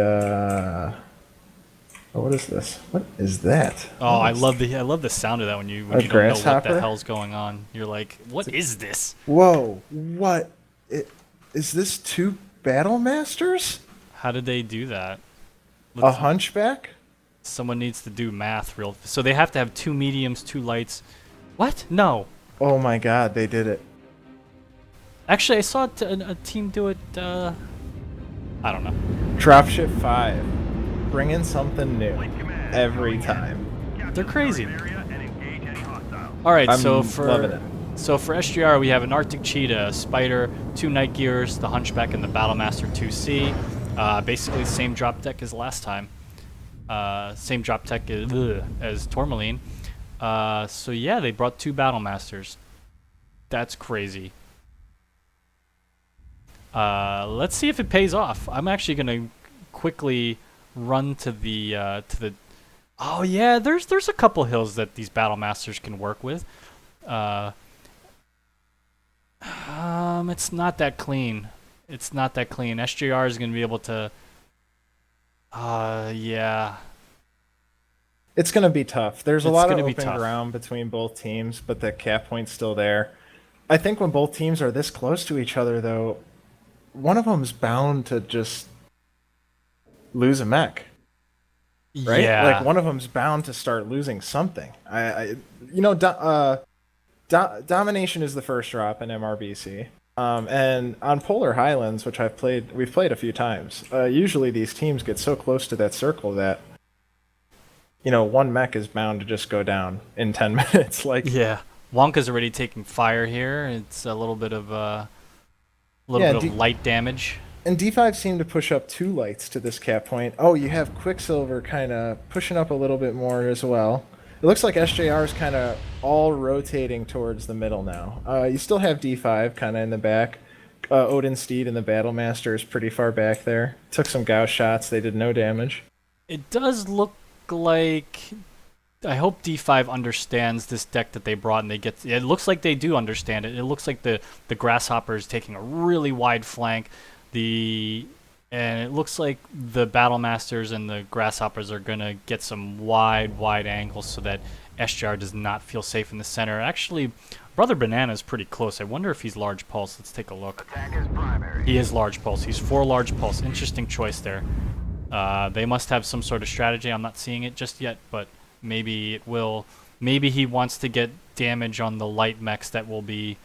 what is this? What is that? Oh, I love the sound of that when you don't know what grasshopper? the hell's going on. You're like, what is this? Whoa! What? Is this 2 battle masters? How did they do that? A hunchback? Someone needs to do math real. So they have to have 2 mediums, 2 lights. What? No. Oh my God! They did it. Actually, I saw a team do it. I don't know. Dropship 5. Bring in something new every time. They're crazy. All right, I'm so for loving it. SGR, we have an Arctic cheetah, a spider, 2 night gears, the hunchback, and the battlemaster 2C. Basically, same drop deck as last time. Same drop deck as Tourmaline. So yeah, they brought 2 battlemasters. That's crazy. Let's see if it pays off. I'm actually gonna quickly run to the oh yeah, there's a couple hills that these battle masters can work with. It's not that clean. SJR is gonna be able to yeah. It's going to be tough. There's a lot of gonna be open tough. ground between both teams, but the cap point's still there. I think when both teams are this close to each other, though, one of them's bound to just lose a mech, right? Yeah. Like one of them's bound to start losing something. Domination is the first drop in MRBC, and on Polar Highlands, which we've played a few times. Usually these teams get so close to that circle that one mech is bound to just go down in 10 minutes. Like Yeah. Wonka's already taking fire here. It's a little bit of light damage. And D5 seemed to push up 2 lights to this cap point. Oh, you have Quicksilver kind of pushing up a little bit more as well. It looks like SJR is kind of all rotating towards the middle now. You still have D5 kind of in the back. Odin Steed and the Battlemaster is pretty far back there. Took some Gauss shots. They did no damage. It does look like, I hope D5 understands this deck that they brought, and it looks like they do understand it. It looks like the Grasshopper is taking a really wide flank. And it looks like the Battlemasters and the Grasshoppers are going to get some wide angles so that SJR does not feel safe in the center. Actually, Brother Banana is pretty close. I wonder if he's large pulse. Let's take a look. He is large pulse. He's 4 large pulse. Interesting choice there. They must have some sort of strategy. I'm not seeing it just yet, but maybe it will. Maybe he wants to get damage on the light mechs that will be,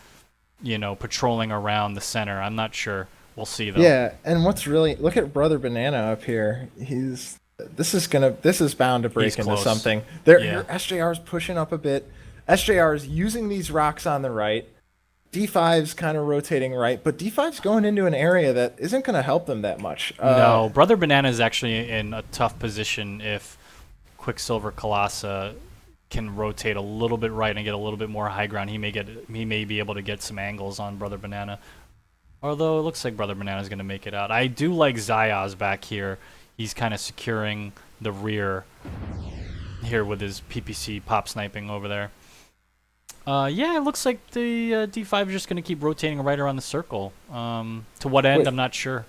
patrolling around the center. I'm not sure. We'll see though. Yeah, and look at Brother Banana up here. This is bound to break He's into close. something. Yeah. SJR's pushing up a bit. SJR's using these rocks on the right. D5's kind of rotating right, but D5's going into an area that isn't going to help them that much. No, Brother Banana is actually in a tough position if Quicksilver Colossa can rotate a little bit right and get a little bit more high ground. He may be able to get some angles on Brother Banana. Although it looks like Brother Banana is going to make it out. I do like Zayaz back here. He's kind of securing the rear here with his PPC pop sniping over there. Yeah, it looks like the D5 is just going to keep rotating right around the circle. To what end, I'm not sure.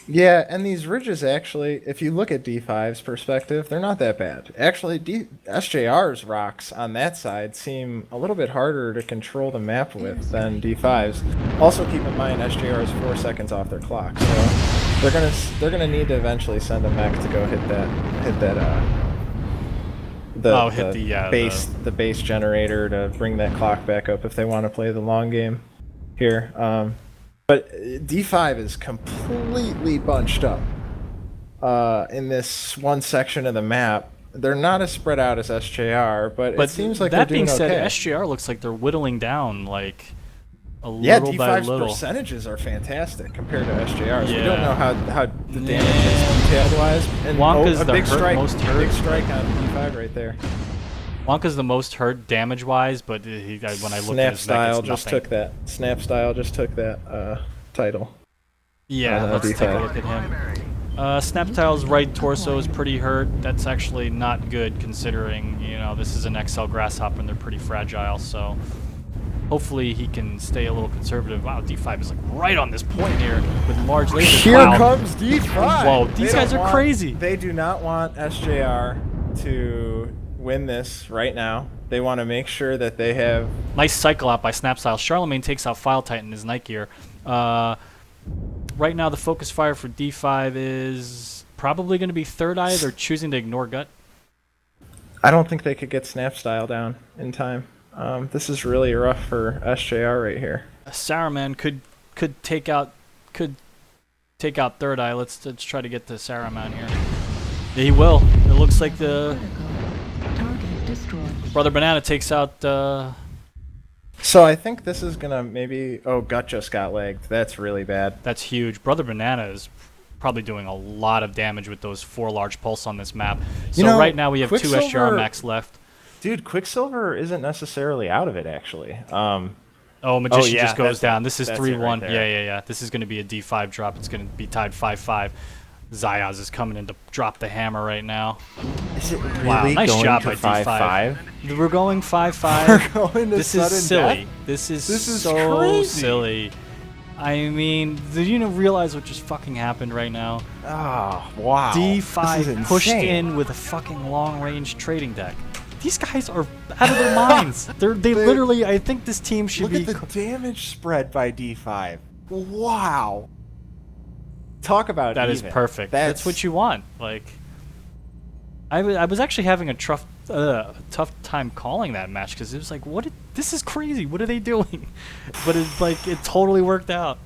Yeah, and these ridges actually, if you look at D5's perspective, they're not that bad. Actually, SJR's rocks on that side seem a little bit harder to control the map with than D5's. Also, keep in mind SJR is 4 seconds off their clock, so they're gonna need to eventually send a mech to go hit the base generator to bring that clock back up if they want to play the long game here. But D5 is completely bunched up in this one section of the map. They're not as spread out as SJR, but But it seems like that they're doing being said, okay. SJR looks like they're whittling down like a Yeah, little by D5's little. percentages are fantastic compared to SJR's. We Yeah. don't know how the damage is detailed-wise. And Wonka's a the big strike, most hurt. big strike on D5 right there. Wonka's the most hurt damage-wise, but when I looked at Snap his Style mech, it's just nothing. took that. Snap Style just took that title. Yeah, let's take a D5. look at him. Snaptile's right torso is pretty hurt. That's actually not good considering, this is an XL Grasshopper and they're pretty fragile, so hopefully he can stay a little conservative. Wow, D5 is like right on this point here with large lasers. Here Wow. comes D5! Whoa, They these don't guys are want- crazy. They do not want SJR to win this right now. They want to make sure that they have... Nice cycle out by Snapstyle. Charlemagne takes out File Titan in his Night Gear. Right now, the focus fire for D5 is probably going to be Third Eye. They're choosing to ignore Gut. I don't think they could get Snap Style down in time. This is really rough for SJR right here. Saruman could take out Third Eye. Let's try to get to Saruman here. He will. It looks like the Target destroyed. Brother Banana takes out. So I think this is gonna maybe... Oh, Gut just got legged. That's really bad. That's huge. Brother Banana is probably doing a lot of damage with those 4 large pulse on this map. So right now we have 2 SGR Quicksilver- max left. Dude, Quicksilver isn't necessarily out of it, actually. Oh, Magician yeah, just goes that's down. it. This is That's it 3-1. right there. Yeah. This is going to be a D5 drop. It's going to be tied 5-5. Zayaz is coming in to drop the hammer right now. Is it really Wow, nice going job to by 5-5? D5. We're going 5-5. We're going to This sudden is silly. death? This is is so crazy. silly. I mean, did you realize what just fucking happened right now? Oh, wow. This D5 is pushed insane. in with a fucking long-range trading deck. These guys are out of their minds. They literally. I think this team should Look be. at the damage spread by D5. Wow. Talk about That is even. perfect. That's what you want. Like, I was actually having a tough time calling that match because it was like, this is crazy. What are they doing? But it's like it totally worked out.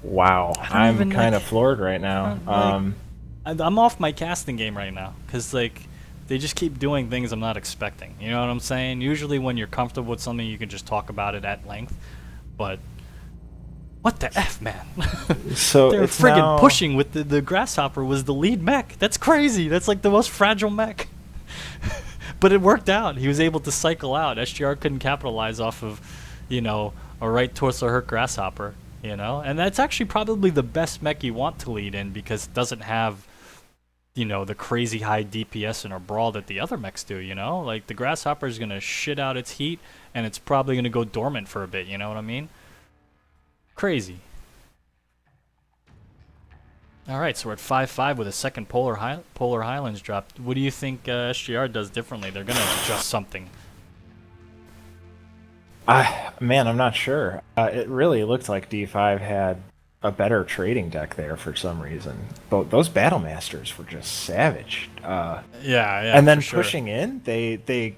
Wow. don't even, I'm kind like- of floored right now. I'm off my casting game right now because like they just keep doing things I'm not expecting. You know what I'm saying? Usually when you're comfortable with something, you can just talk about it at length. But what the f, man? So They're it's friggin' now- pushing with the Grasshopper was the lead mech. That's crazy. That's like the most fragile mech. But it worked out. He was able to cycle out. SGR couldn't capitalize off of, a right torso hurt Grasshopper. And that's actually probably the best mech you want to lead in because it doesn't have, the crazy high DPS in a brawl that the other mechs do. Like the Grasshopper is gonna shit out its heat and it's probably gonna go dormant for a bit. You know what I mean? Crazy. All right, so we're at 5-5 with a second Polar Highlands drop. What do you think SGR does differently? They're gonna adjust something. Man, I'm not sure. It really looked like D5 had a better trading deck there for some reason. But those Battle Masters were just savage. Yeah, and then for sure. pushing in, they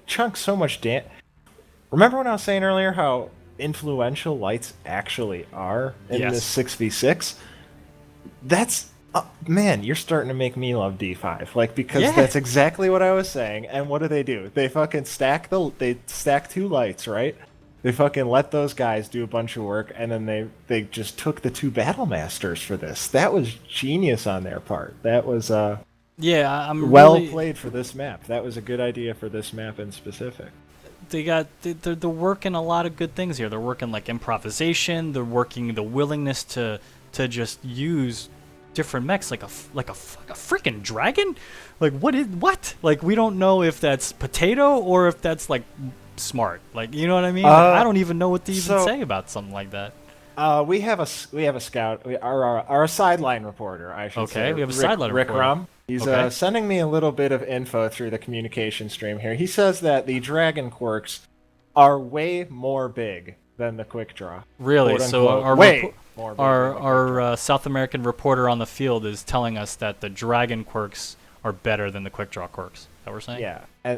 chunk so much damage. Remember when I was saying earlier how influential lights actually are in Yes. this 6v6? That's man, you're starting to make me love D5, because Yeah. that's exactly what I was saying. And what do? They fucking stack 2 lights, right? They fucking let those guys do a bunch of work, and then they just took the 2 Battle Masters for this. That was genius on their part. That was Yeah, I'm well really, played for this map. That was a good idea for this map in specific. they're working a lot of good things here. They're working like improvisation. They're working the willingness to just use different mechs, like a freaking dragon. Like what? Like we don't know if that's potato or if that's like smart. Like you know what I mean? Like, I don't even know what to even so- say about something like that. We have a scout, our sideline reporter, I should say. Okay, we have a Rick, sideline Rick reporter. Rum. He's Okay. sending me a little bit of info through the communication stream here. He says that the dragon quirks are way more big than the quick draw. Really? Quote, So unquote. our way more big than the quick draw. our South American reporter on the field is telling us that the dragon quirks are better than the quick draw quirks. Is that what we're saying?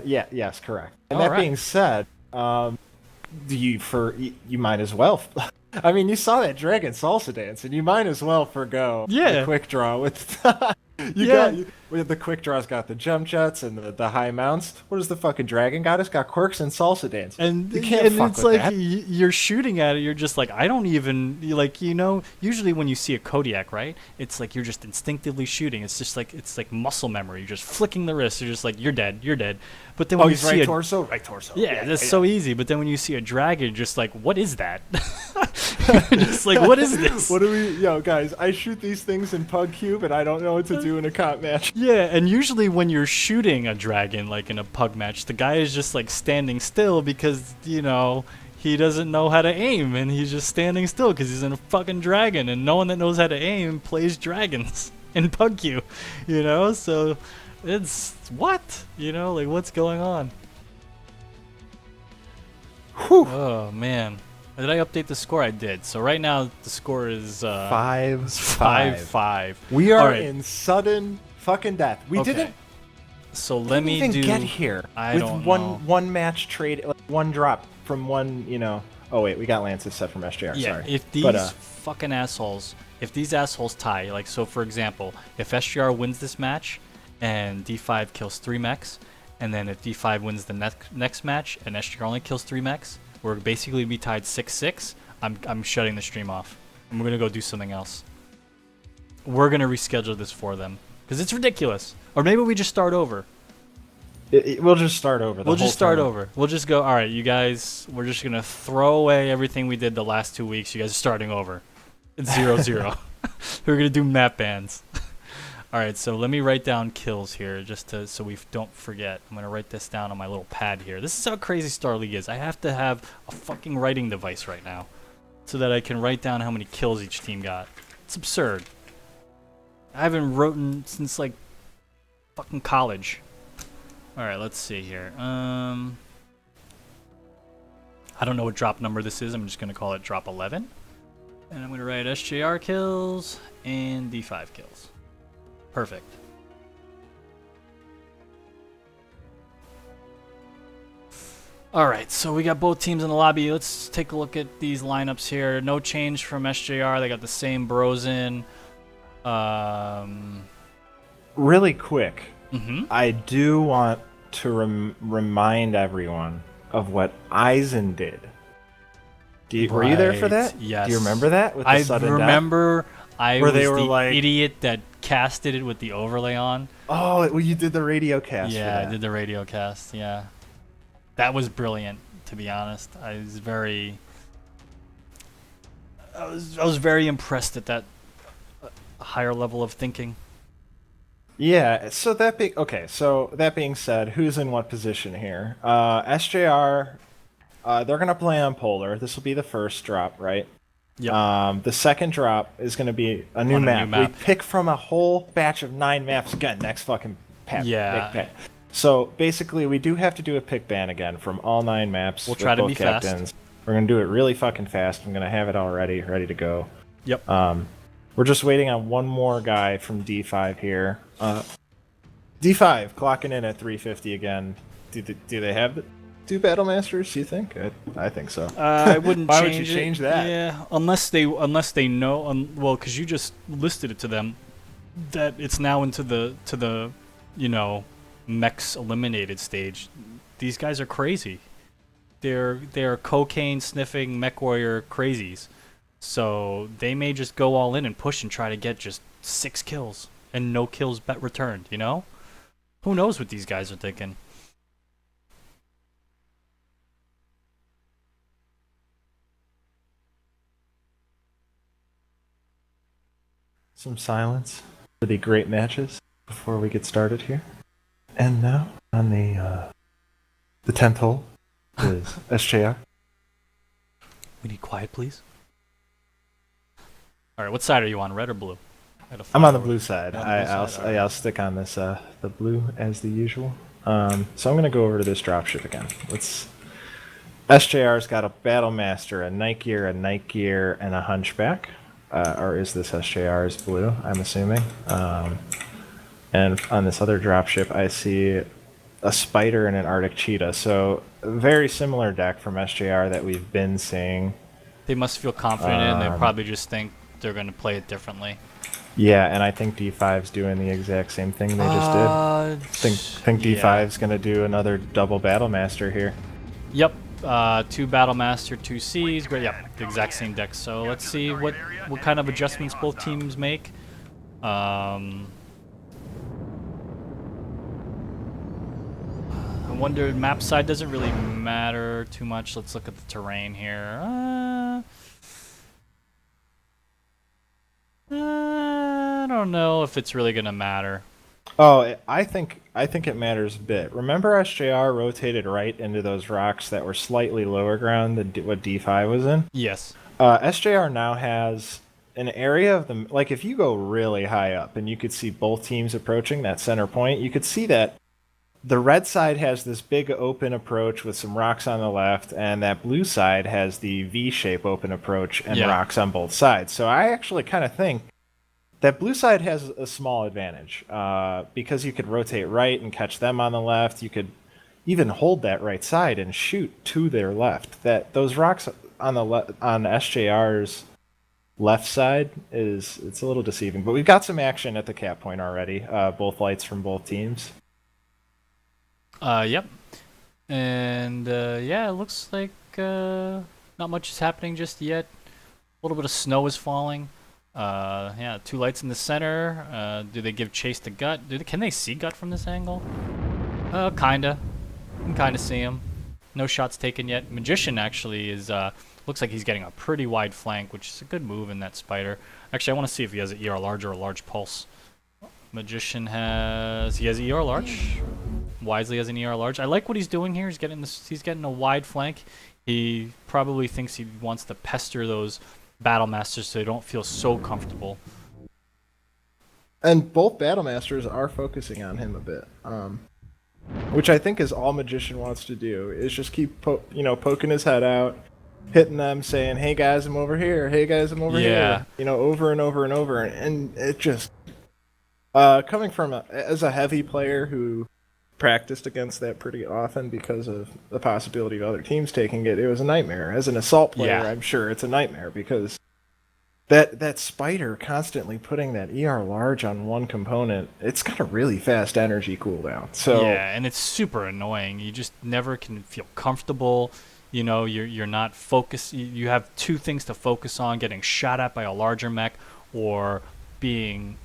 Yeah, yes, correct. And All that right. being said, you might as well. I mean, you saw that dragon salsa dance, and you might as well forgo Yeah. the quick draw with The quick draws got the jump jets and the high mounts. What does the fucking dragon got? It's got quirks and salsa dance. And you can't fuck it's with like that. you're shooting at it. You're just like, I don't even like, you know. Usually when you see a Kodiak, right? It's like you're just instinctively shooting. It's just like muscle memory. You're just flicking the wrist. You're just like, you're dead. You're dead. But then when you he's see right torso, right torso. yeah, that's so easy. But then when you see a dragon, just like, what is that? Just like, what is this? What do we, guys? I shoot these things in Pug Cube, and I don't know what to do in a comp match. Yeah, and usually when you're shooting a dragon, like in a pug match, the guy is just like standing still because, he doesn't know how to aim, and he's just standing still because he's in a fucking dragon, and no one that knows how to aim plays dragons in Pug Cube, So it's what? Like what's going on? Whew. Oh, man. Did I update the score? I did. So right now the score is 5-5. 5-5. We are All right. in sudden fucking death. We Okay. didn't So let me even do. get here I with don't one know. one match trade, like one drop from one. Oh wait, we got Lance's set from SJR. Yeah. Sorry. If these fucking assholes, tie, like so, for example, if SGR wins this match, and D5 kills 3 mechs, and then if D5 wins the next match and SGR only kills 3 mechs, we're basically be tied 6-6. I'm shutting the stream off. And we're gonna go do something else. We're gonna reschedule this for them because it's ridiculous. Or maybe we just start over. We'll just start over. We'll just start over. We'll just go, all right, you guys, we're just going to throw away everything we did the last 2 weeks. You guys are starting over. It's 0-0. We're going to do map bans. All right, so let me write down kills here so we don't forget. I'm going to write this down on my little pad here. This is how crazy Star League is. I have to have a fucking writing device right now so that I can write down how many kills each team got. It's absurd. I haven't written since, like, fucking college. All right, let's see here. I don't know what drop number this is. I'm just going to call it drop 11. And I'm going to write SJR kills and D5 kills. Perfect. All right, so we got both teams in the lobby. Let's take a look at these lineups here. No change from SJR. They got the same bros in. Really quick. Mm-hmm. I do want to remind everyone of what Eisen did. Were you there for that? Yes. Do you remember that? With the I sudden remember death? I Where was they were the like- idiot that casted it with the overlay on. Oh, well, you did the radio cast. for Yeah, I that. did the radio cast. Yeah, that was brilliant. To be honest, I was very impressed at that higher level of thinking. Yeah. So that being said, who's in what position here? SJR. They're gonna play on Polar. This will be the first drop, right? Yep. The second drop is going to be a new On a map. new map. We pick from a whole batch of 9 maps again. Next fucking pack. Yeah. Big pack. So basically, we do have to do a pick ban again from all 9 maps. We'll with try to both be fast. captains. We're going to do it really fucking fast. I'm going to have it all ready to go. Yep. We're just waiting on one more guy from D5 here. D5 clocking in at 350 again. Do they have the 2 Battle Masters? Do you think? I think so. I wouldn't Why change would you it. change that? Yeah, unless they know. Well, because you just listed it to them that it's now into the mechs eliminated stage. These guys are crazy. They're cocaine sniffing mech warrior crazies. So they may just go all in and push and try to get just 6 kills and no kills returned. Who knows what these guys are thinking? Some silence for the great matches before we get started here. And now on the 10th hole is SJR. We need quiet, please. All right, what side are you on, red or blue? I'm on the blue side. You're on the blue side, I'll stick on this the blue as the usual. So I'm gonna go over to this dropship again. SJR's got a Battle Master, a Night Gear, and a Hunchback. Or is this SJR's blue? I'm assuming. And on this other dropship, I see a Spider and an Arctic Cheetah. So a very similar deck from SJR that we've been seeing. They must feel confident in it, and they probably just think they're going to play it differently. Yeah, and I think D5's doing the exact same thing they just did. Think D5's gonna do another double Battlemaster here. Yep. 2 Battlemaster, 2 Cs. Great. Yep. The exact same deck. So let's see what kind of adjustments both teams make. I wonder, map side doesn't really matter too much. Let's look at the terrain here. I don't know if it's really gonna matter. Oh, I think it matters a bit. Remember SJR rotated right into those rocks that were slightly lower ground than what D5 was in? Yes. SJR now has an area of the, like, if you go really high up and you could see both teams approaching that center point, you could see that the red side has this big open approach with some rocks on the left, and that blue side has the V-shape open approach and rocks on both sides. So I actually kind of think that blue side has a small advantage because you could rotate right and catch them on the left. You could even hold that right side and shoot to their left. That those rocks on the on SJR's left side it's a little deceiving. But we've got some action at the cap point already. Both lights from both teams. Yep. And yeah, it looks like not much is happening just yet. A little bit of snow is falling. Yeah, 2 lights in the center. Do they give chase to Gut? Can they see Gut from this angle? Kinda. You can kinda see him. No shots taken yet. Magician actually is looks like he's getting a pretty wide flank, which is a good move in that spider. Actually, I want to see if he has an ER large or a large pulse. Magician has ER large. Wisely has an ER large. I like what he's doing here. He's getting a wide flank. He probably thinks he wants to pester those Battlemasters so they don't feel so comfortable. And both Battlemasters are focusing on him a bit, which I think is all Magician wants to do, is just keep poking his head out, hitting them, saying, "Hey guys, I'm over here. Hey guys, I'm over here." Over and over and over, and it just coming from as a heavy player who practiced against that pretty often because of the possibility of other teams taking it. It was a nightmare. As an assault player, I'm sure it's a nightmare because that spider constantly putting that ER large on one component, it's got a really fast energy cooldown. So yeah, and it's super annoying. You just never can feel comfortable. You're not focused. You have 2 things to focus on: getting shot at by a larger mech, or being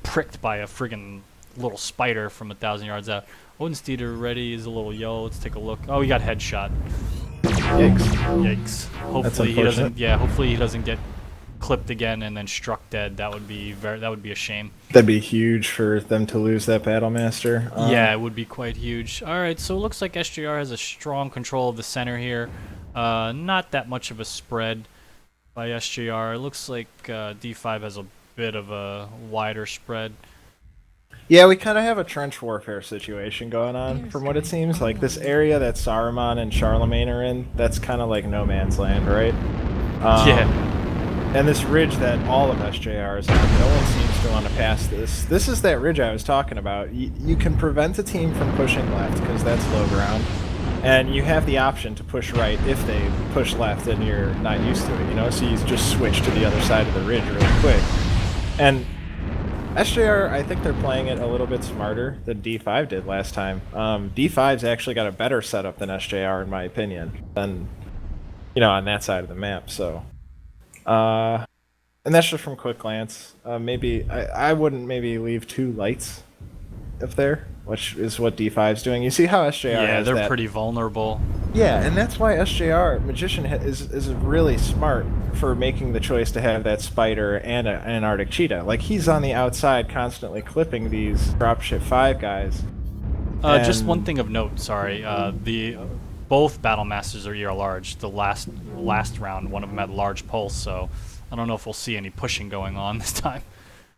pricked by a friggin' little spider from 1,000 yards out. Odensteeder ready is a little yo. Let's take a look. Oh, he got headshot. Yikes. Hopefully he doesn't. Yeah, hopefully he doesn't get clipped again and then struck dead. That would be a shame. That'd be huge for them to lose that Battlemaster. Yeah, it would be quite huge. All right, so it looks like SJR has a strong control of the center here. Not that much of a spread by SJR. It looks like D5 has a bit of a wider spread. Yeah, we kind of have a trench warfare situation going on, from what it seems. Like, this area that Saruman and Charlemagne are in, that's kind of like no man's land, right? Yeah. And this ridge that all of SJR is on, no one seems to want to pass this. This is that ridge I was talking about. You can prevent a team from pushing left, because that's low ground. And you have the option to push right if they push left and you're not used to it, So you just switch to the other side of the ridge really quick. And SJR, I think they're playing it a little bit smarter than D5 did last time. D5's actually got a better setup than SJR, in my opinion, than, on that side of the map. So, and that's just from quick glance. Maybe I wouldn't maybe leave 2 lights up there, which is what D5's doing. You see how SJR has they're that? Pretty vulnerable. Yeah, and that's why SJR Magician is really smart for making the choice to have that spider and an Arctic cheetah. Like, he's on the outside constantly clipping these Dropship 5 guys. Just one thing of note, sorry. Both Battlemasters are ER large. The last round, one of them had large pulse, so I don't know if we'll see any pushing going on this time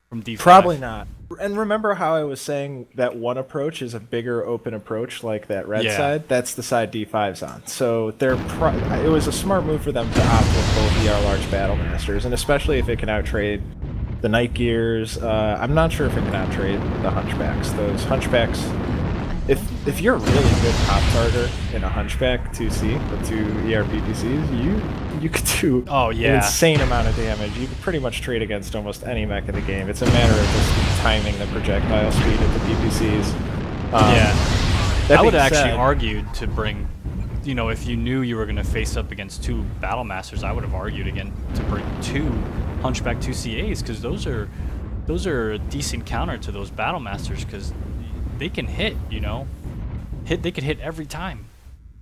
from D5. Probably not. And remember how I was saying that one approach is a bigger open approach, like that red side? That's the side D5's on. So it was a smart move for them to opt with both ER large Battlemasters, and especially if it can outtrade the Night Gears. I'm not sure if it can outtrade the Hunchbacks. Those Hunchbacks if you're a really good pop tarter in a Hunchback 2C with 2 ERPPCs, you could do Oh, an yeah. insane amount of damage. You could pretty much trade against almost any mech in the game. It's a matter of just timing the projectile speed of the PPCs. Yeah. That I would being have actually said- argued to bring, if you knew you were going to face up against 2 Battle Masters, I would have argued again to bring 2 Hunchback 2CAs, because those are a decent counter to those Battle Masters, because they can hit, they could hit every time.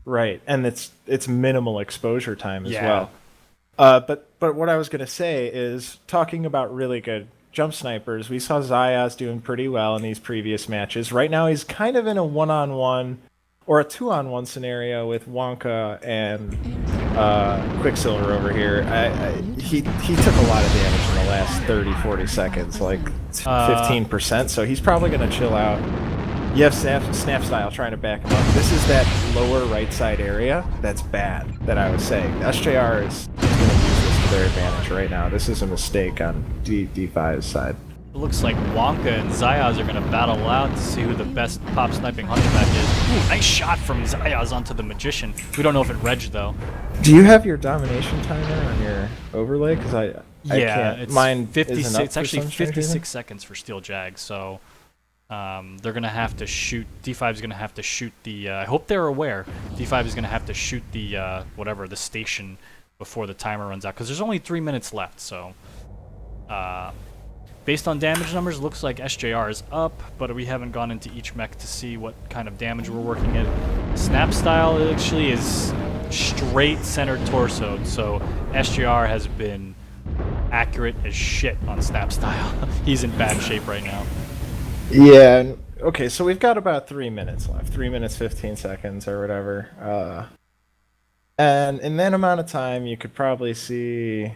Right, and it's minimal exposure time as Yeah. well. But what I was gonna say is talking about really good jump snipers. We saw Zayas doing pretty well in these previous matches. Right now, he's kind of in a 1-on-1 or a 2-on-1 scenario with Wonka and Quicksilver over here. He took a lot of damage in the last 30, 40 seconds, like 15%. So he's probably gonna chill out. You have Snap Style trying to back him up. This is that lower right side area that's bad that I was saying. SJR is going to use this to their advantage right now. This is a mistake on D5's side. It looks like Wonka and Zayas are going to battle out to see who the best pop sniping Hunchback is. Ooh, nice shot from Zayas onto the Magician. We don't know if it regged, though. Do you have your domination timer on your overlay? Because I can't. It's Mine 56. isn't up It's actually for some strange 56 reason. seconds for Steel Jag, so they're gonna have to shoot. D5 is gonna have to shoot the. I hope they're aware. D5 is gonna have to shoot the the station before the timer runs out, because there's only 3 minutes left. So, based on damage numbers, looks like SJR is up, but we haven't gone into each mech to see what kind of damage we're working at. Snap Style actually is straight center torsoed, so SJR has been accurate as shit on Snap Style. He's in bad shape right now. Yeah. Okay, so we've got about 3 minutes left. 3 minutes, 15 seconds or whatever. And in that amount of time, you could probably see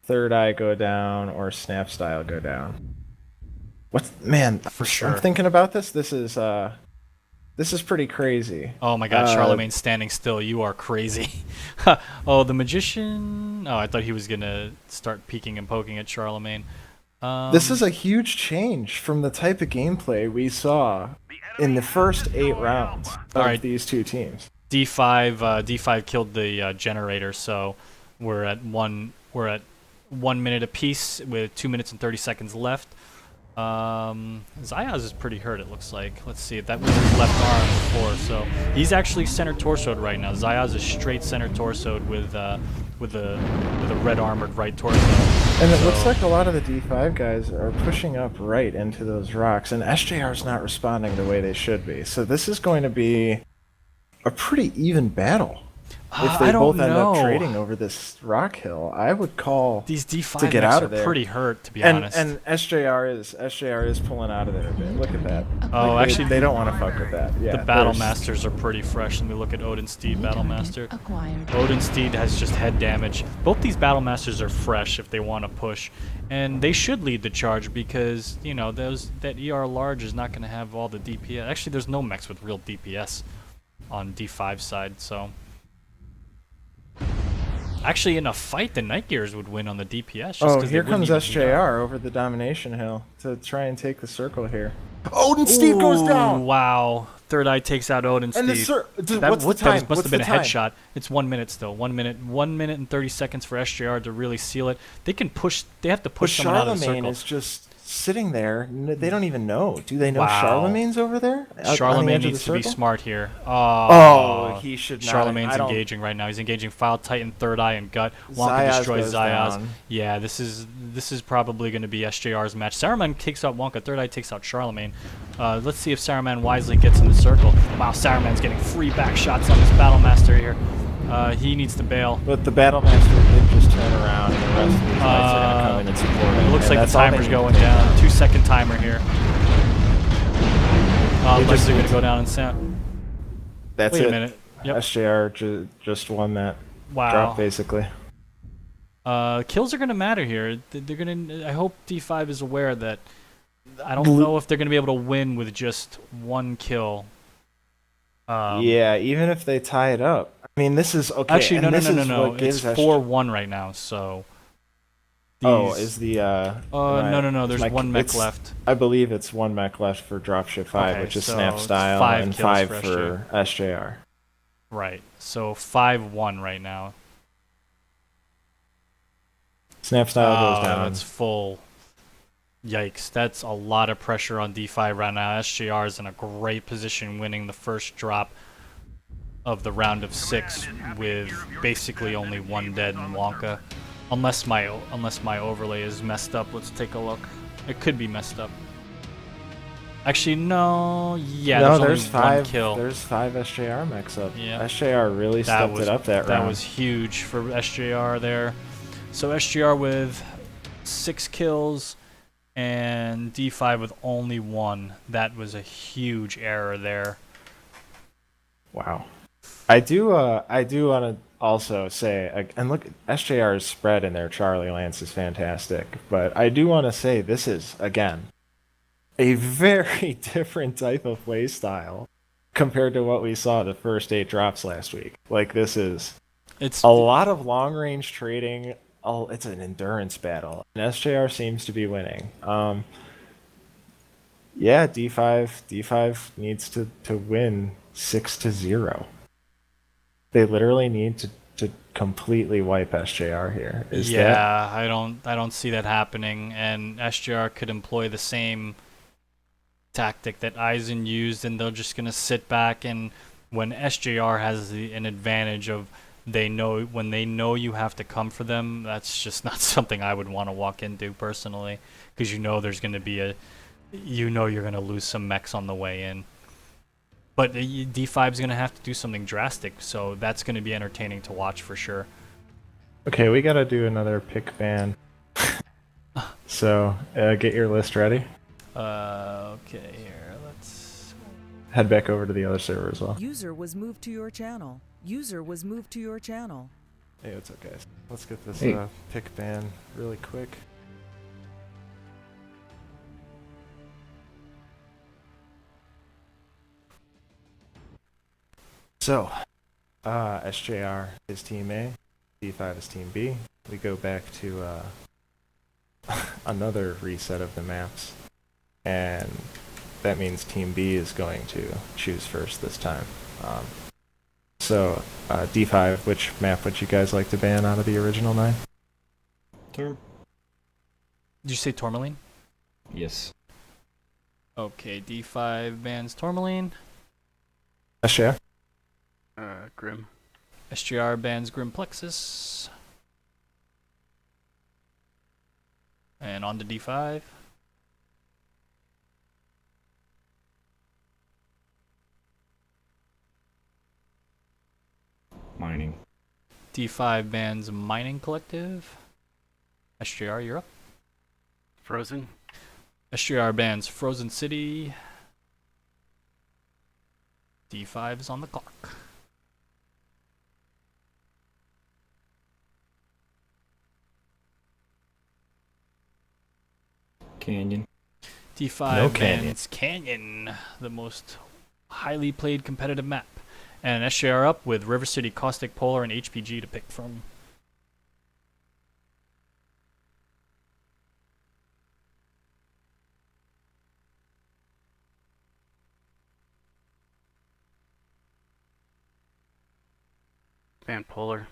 Third Eye go down or Snap Style go down. Man, For sure. I'm thinking about this. This is pretty crazy. Oh my god, Charlemagne's standing still. You are crazy. Oh, the Magician. Oh, I thought he was going to start peeking and poking at Charlemagne. This is a huge change from the type of gameplay we in the first 8 rounds of Alright. these two teams. D5 killed the generator, so we're at 1 minute apiece with 2 minutes and 30 seconds left. Zayas is pretty hurt, it looks like. Let's see, that was his left arm before, so he's actually center torsoed right now. Zayas is straight center torsoed with a red armored right torso. And it So- looks like a lot of the D5 guys are pushing up right into those rocks, and SJR's not responding the way they should be. So this is going to be a pretty even battle. If they I don't both end up know. trading over this rock hill, I would call These D5 to get mechs out are of there. pretty hurt, to be and honest. and SJR is pulling out of there a bit. Look at that. Oh, Like, actually, they don't want to fuck with that. Yeah, the Battle there's- Masters are pretty fresh. Let me look at Odin Steed Battle Master. Acquired. Odin Steed has just head damage. Both these Battle Masters are fresh if they want to push, and they should lead the charge because that ER large is not going to have all the DPS. Actually, there's no mechs with real DPS on D5 side, so. Actually, in a fight, the Night Gears would win on the DPS. Just Oh, 'cause they here wouldn't comes even heat up. SJR over the domination hill to try and take the circle here. Odin Steed goes Ooh, down. Wow. Third Eye takes out Odin And the Steed. what's the time? Must What's have been the a time? headshot. It's 1 minute still. 1 minute. 1 minute and 30 seconds for SJR to really seal it. They can push. They have to But push someone out of the Charlemagne circle. is just sitting there. They don't even know. Do they know Wow. Charlemagne's over there? Out on the Charlemagne edge of needs the to be circle? smart here. Oh, he should not. Charlemagne's I don't- engaging right now. He's engaging File Titan, Third Eye, and Gut. Wonka Zayas destroys goes Zayas. down. Yeah, this is probably going to be SJR's match. Saruman takes out Wonka. Third Eye takes out Charlemagne. Let's see if Saruman wisely gets in the circle. Wow, Saruman's getting free back shots on this Battle Master here. He needs to bail. But the Battle Master did just turn around, and the rest of these guys are going to come in and support him. It looks and like the that's all they timer's need going to do. down. 2-second timer here. They Unless just they're going need to go down and sound. That's Wait it. a minute. Yep. SJR just won that Wow. drop, basically. Kills are going to matter here. They're going to. I hope D5 is aware that. I don't know if they're going to be able to win with just one kill. Yeah, even if they tie it up. I mean, this is okay. Actually, and no. this is what It's gives 4-1 right now. So Oh, These- is the no. is There's my- one mech it's- left. I believe it's one mech left for Dropship 5, Okay, which is so Snap it's Style, 5 and kills 5 for for SJR. Right. So 5-1 right now. Snap Style goes Oh, down. that's full. Yikes. That's a lot of pressure on D5 right now. SJR is in a great position winning the first drop of the round of 6 with basically only one dead in Wonka. Unless my overlay is messed up. Let's take a look. It could be messed up. Actually, no. Yeah, no, there's there's only one 5. kill. There's 5 SJR mechs up. Yeah. SJR really stepped it up that round. That was huge for SJR there. So SJR with 6 kills and D5 with only 1. That was a huge error there. Wow. I do want to also say, and look, SJR's spread in their Charlie Lance is fantastic, but I do want to say this is, again, a very different type of play style compared to what we saw the first 8 drops last week. Like, this is It's a lot of long-range trading. It's an endurance battle, and SJR seems to be winning. Yeah, D5 needs to win 6-0. They literally need to completely wipe SJR here. I don't see that happening, and SJR could employ the same tactic that Aizen used, and they're just gonna sit back, and when SJR has an advantage of when they know you have to come for them, that's just not something I would want to walk into personally, because there's going to be you're going to lose some mechs on the way in. But D5 is going to have to do something drastic, so that's going to be entertaining to watch for sure. Okay, we got to do another pick ban. So, get your list ready. Okay, here, let's head back over to the other server as well. User was moved to your channel. User was moved to your channel. Hey, what's up, guys? Let's get this Hey. pick ban really quick. So, SJR is Team A, D5 is Team B. We go back to another reset of the maps, and that means Team B is going to choose first this time. So, D5, which map would you guys like to ban out of the original 9? Did you say Tourmaline? Yes. Okay, D5 bans Tourmaline. SJR? Grim. SGR bans Grim Plexus. And on to D5. Mining. D5 bans Mining Collective. SGR, you're up. Frozen. SGR bans Frozen City. D5 is on the clock. Canyon. D5 No bans Canyon, the most highly played competitive map. And SJR up with River City, Caustic, Polar, and HPG to pick from. Ban Polar.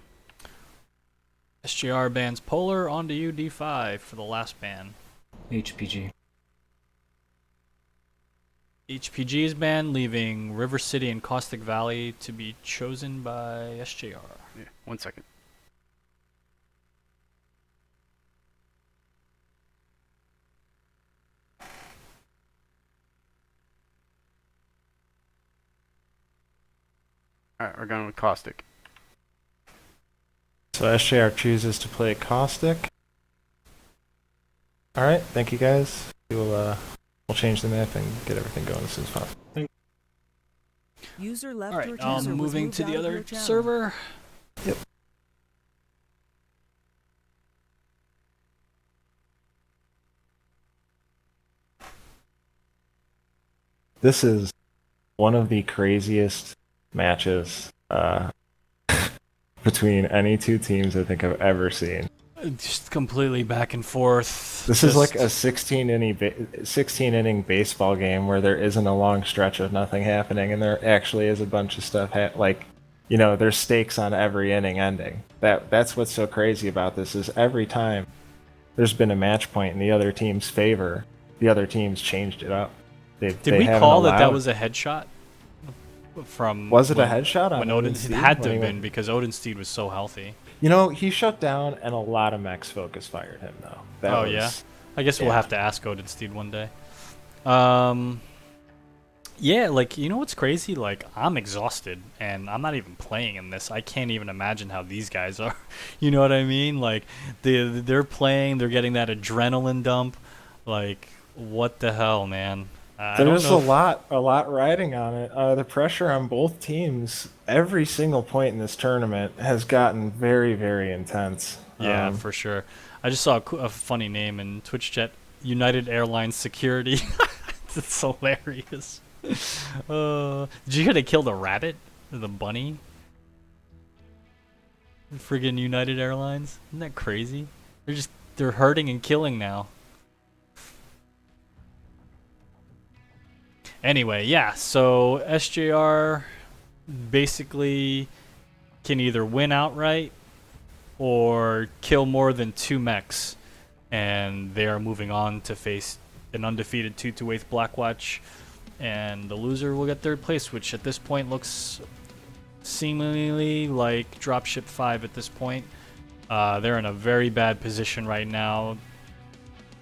SJR bans Polar, onto you D5 for the last ban. HPG. HPG is banned, leaving River City and Caustic Valley to be chosen by SJR. Yeah, 1 second. Alright, we're going with Caustic. So SJR chooses to play Caustic. Alright, thank you guys. We'll change the map and get everything going as soon as possible. User left Alright, your channel. was moving moved to out the of other your channel. server. Yep. This is one of the craziest matches between any two teams I think I've ever seen. Just completely back and forth. This is like a 16 inning baseball game where there isn't a long stretch of nothing happening, and there actually is a bunch of stuff. There's stakes on every inning ending. That's what's so crazy about this is every time there's been a match point in the other team's favor, the other team's changed it up. Did we call that was a headshot? Was it a headshot on when Odinsteed? It had to have been because Odinsteed was so healthy. He shut down, and a lot of mechs focus fired him though. Yeah. I guess we'll have to ask Odinsteed one day. Yeah, what's crazy? I'm exhausted, and I'm not even playing in this. I can't even imagine how these guys are. You know what I mean? They're playing, they're getting that adrenaline dump. What the hell, man? There's a lot riding on it. The pressure on both teams, every single point in this tournament has gotten very, very intense. Yeah, for sure. I just saw a funny name in Twitch chat, United Airlines Security. It's hilarious. Did you hear they killed a rabbit? The bunny? Friggin' United Airlines? Isn't that crazy? They're hurting and killing now. Anyway, yeah, so SJR basically can either win outright or kill more than 2 mechs, and they are moving on to face an undefeated 2/8 Blackwatch, and the loser will get 3rd place, which at this point looks seemingly like Dropship 5 at this point. They're in a very bad position right now.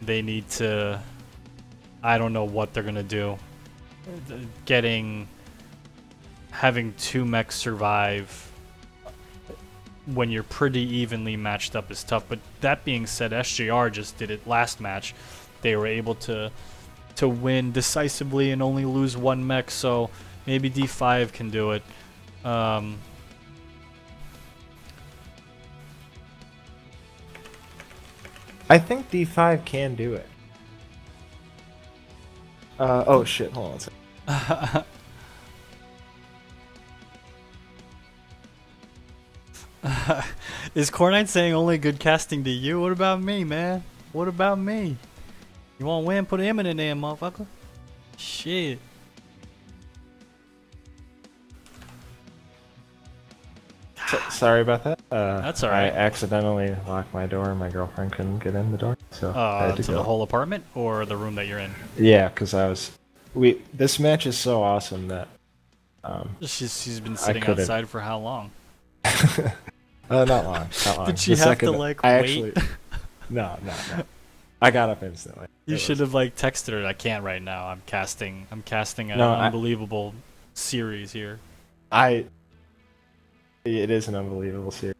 They need to... I don't know what they're going to do. Having 2 mechs survive when you're pretty evenly matched up is tough. But that being said, SJR just did it last match. They were able to win decisively and only lose 1 mech, so maybe D5 can do it. I think D5 can do it. Oh shit, hold on a second. Is Core9 saying only good casting to you? What about me, man? What about me? You want to win? Put him in there, motherfucker. Shit. Sorry about that. That's alright. I accidentally locked my door and my girlfriend couldn't get in the door. So I had to go. The whole apartment or the room that you're in? Yeah, because this match is so awesome that she's been sitting outside for how long? Not long. Did she have to wait? Actually, no. I got up instantly. You should have texted her. I can't right now. I'm casting an unbelievable series here. It is an unbelievable series.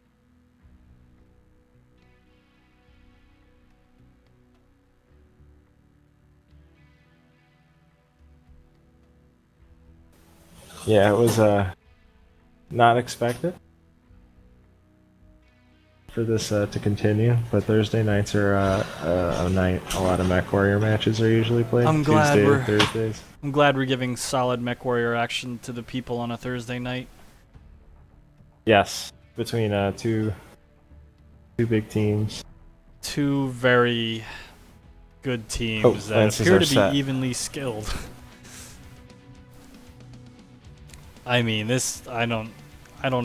Yeah, it was not expected for this to continue, but Thursday nights are a night a lot of Mech Warrior matches are usually played. Tuesday or Thursdays. I'm glad we're giving solid Mech Warrior action to the people on a Thursday night. Yes, between two big teams. 2 very good teams that appear to be evenly skilled. I mean, I don't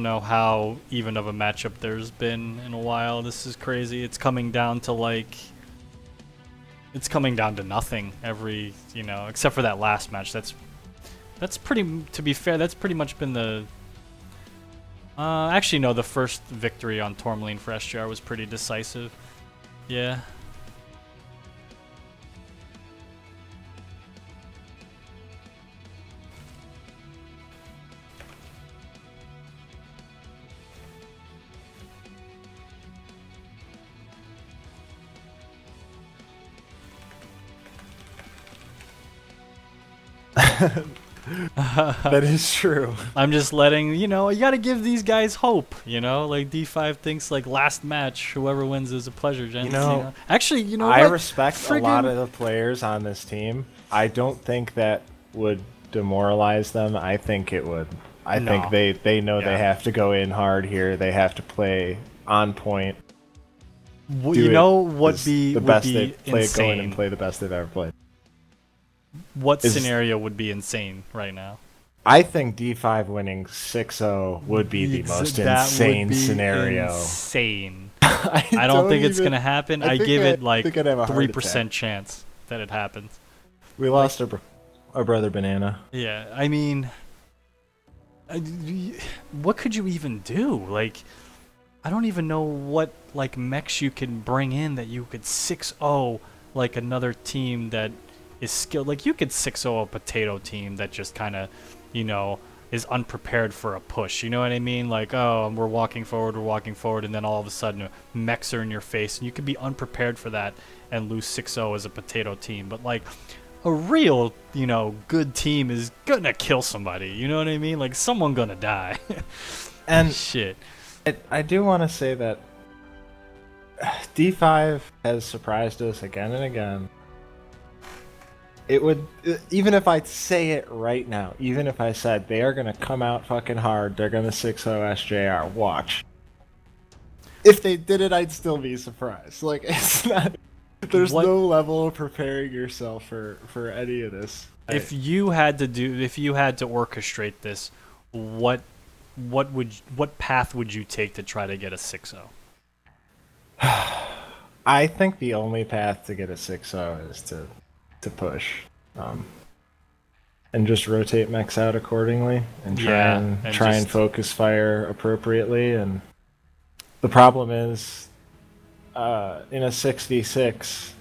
know how even of a matchup there's been in a while. This is crazy. It's coming down to nothing every, except for that last match. That's pretty, to be fair, that's pretty much been the actually no, the first victory on Tourmaline for SGR was pretty decisive. Yeah. That is true. I'm just letting, you gotta give these guys hope, D5 thinks last match, whoever wins is a pleasure, gents. Actually, I respect a lot of the players on this team. I don't think that would demoralize them. I think it would. I think they know they have to go in hard here. They have to play on point. Well, do you it know what is be the would best be they've played, go in and insane? play the best they've ever played. What is- scenario would be insane right now? I think D5 winning 6-0 would be the most That insane would be scenario. insane. I I don't think it's even- gonna happen. I I think give I it like think I'd have a heart 3% chance that it happens. We lost our brother Banana. Yeah, I mean, what could you even do? Like, I don't even know what like mechs you can bring in that you could 6-0 like another team that is skilled. Like you could 6-0 a potato team that just kind of, is unprepared for a push. You know what I mean? Like, oh, we're walking forward, and then all of a sudden mechs are in your face, and you could be unprepared for that and lose 6-0 as a potato team. But like a real, good team is gonna kill somebody. You know what I mean? Like someone gonna die. And shit. I do want to say that D5 has surprised us again and again. It would, even if I say it right now, even if I said they are going to come out fucking hard, they're going to 6-0 SJR, watch. If they did it, I'd still be surprised. Like, it's not, there's no level of preparing yourself for any of this. If you had to orchestrate this, what path would you take to try to get a 6-0? I think the only path to get a 6-0 is to push, and just rotate mechs out accordingly, and try and focus fire appropriately. And the problem is, in a 6v6,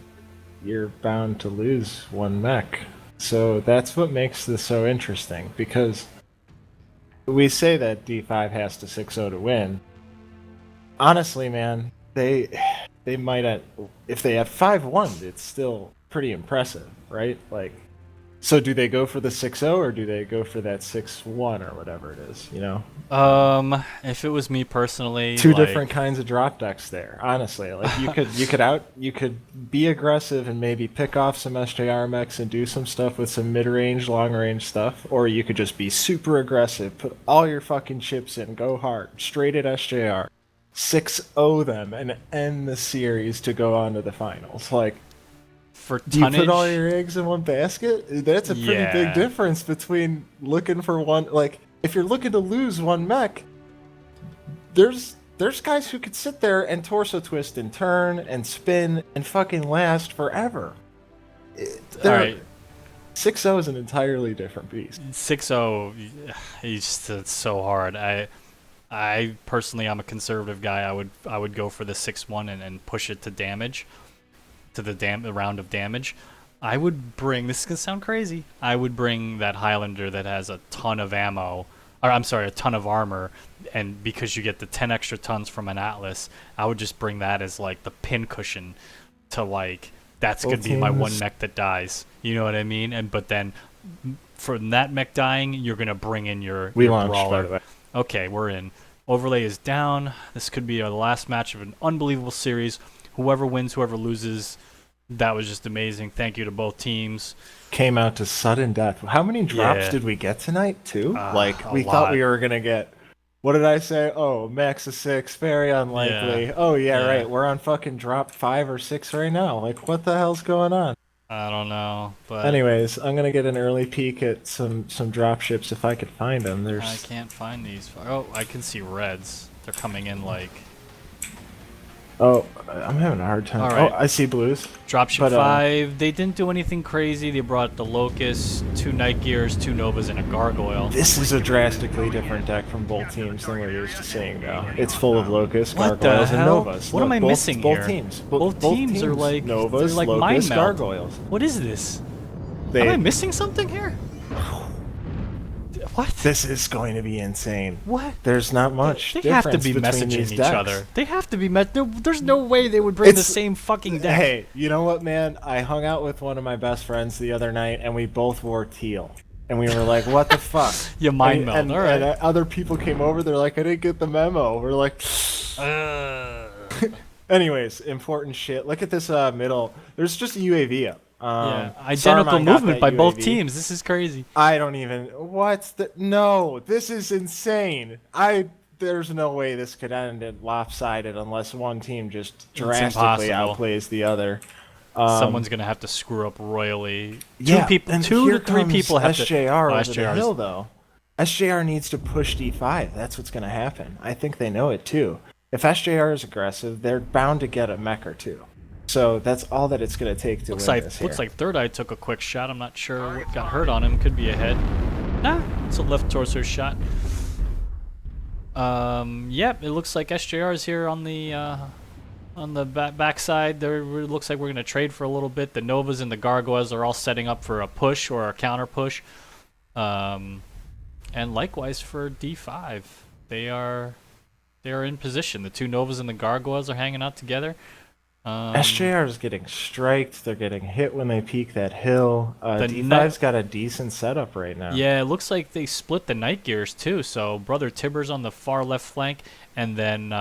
you're bound to lose one mech. So that's what makes this so interesting, because we say that D5 has to 6-0 to win. Honestly, man, they might have, if they have 5-1, it's still pretty impressive, right? Like, so do they go for the 6-0 or do they go for that 6-1 or whatever it is, If it was me personally, two different kinds of drop decks there, honestly. Like you could be aggressive and maybe pick off some SJR mechs and do some stuff with some mid-range, long-range stuff, or you could just be super aggressive, put all your fucking chips in, go hard, straight at SJR, 6-0 them, and end the series to go on to the finals. Like, for do you tonnage, put all your eggs in one basket? That's a pretty big difference between looking for one. Like, if you're looking to lose one mech, there's guys who could sit there and torso twist and turn and spin and fucking last forever. Alright. 6-0 is an entirely different beast. 6-0, it's so hard. I personally, I'm a conservative guy. I would go for the 6-1 and push it to damage, to the round of damage. I would bring, this is gonna sound crazy, I would bring that Highlander that has a ton of ammo, or I'm sorry, a ton of armor, and because you get the 10 extra tons from an Atlas, I would just bring that as like the pin cushion to like, that's gonna be my one mech that dies. You know what I mean? But then from that mech dying, you're gonna bring in your launched, brawler. by the way. Okay, we're in. Overlay is down. This could be our last match of an unbelievable series. Whoever wins, whoever loses, that was just amazing. Thank you to both teams. Came out to sudden death. How many drops Yeah. did we get tonight, too? A We lot. thought we were going to get... What did I say? Oh, max of 6, very unlikely. Yeah. Oh, yeah, Yeah. right. We're on fucking drop 5 or 6 right now. Like, what the hell's going on? I don't know, but Anyways, I'm going to get an early peek at some drop ships if I could find them. I There's... can't find these. Oh, I can see reds. They're coming in like Oh, I'm having a hard time. All right. Oh, I see blues. Dropship But, 5. They didn't do anything crazy. They brought the Locust, 2 Night Gears, 2 Novas, and a Gargoyle. This is a drastically different deck from both teams than we're used to seeing, though. It's full of Locusts, What the Gargoyles, and hell? Novas. What am I both, missing both here? Teams. Both teams are like- Novas, they're like mind Locusts, meld. Gargoyles. What is this? They, Am I missing something here? What? This is going to be insane. What? There's not much They have to difference be between messaging these each decks. other. They have to be there's no way they would bring the It's- same fucking deck. Hey, you know what, man? I hung out with one of my best friends the other night, and we both wore teal. And we were like, what the fuck? You mind meld, and, alright. and other people came over, they're like, I didn't get the memo. We're like... Anyways, important shit. Look at this middle. There's just a UAV up. Yeah, identical Saruman got movement that by both UAV. teams. This is crazy. I don't even. What's the? No, this is insane. there's no way this could end in lopsided unless one team just impossible. drastically outplays the other. Someone's gonna have to screw up royally. Yeah, Two here to three comes people have SJR to. over the hill, though. SJR needs to push D5. That's what's going to happen. I think they know it too. If SJR is aggressive, they're bound to get a mech or two. So that's all that it's going to take to win this here. Looks like Third Eye took a quick shot. I'm not sure what got hurt on him. Could be a head. Nah, it's a left torso shot. Yep, it looks like SJR is here on the backside. There, it looks like we're going to trade for a little bit. The Novas and the Gargoyles are all setting up for a push or a counter push. And likewise for D5. They are in position. The two Novas and the Gargoyles are hanging out together. SJR is getting striked. They're getting hit when they peek that hill. D5's got a decent setup right now. Yeah, it looks like they split the night gears too. So Brother Tibber's on the far left flank, and then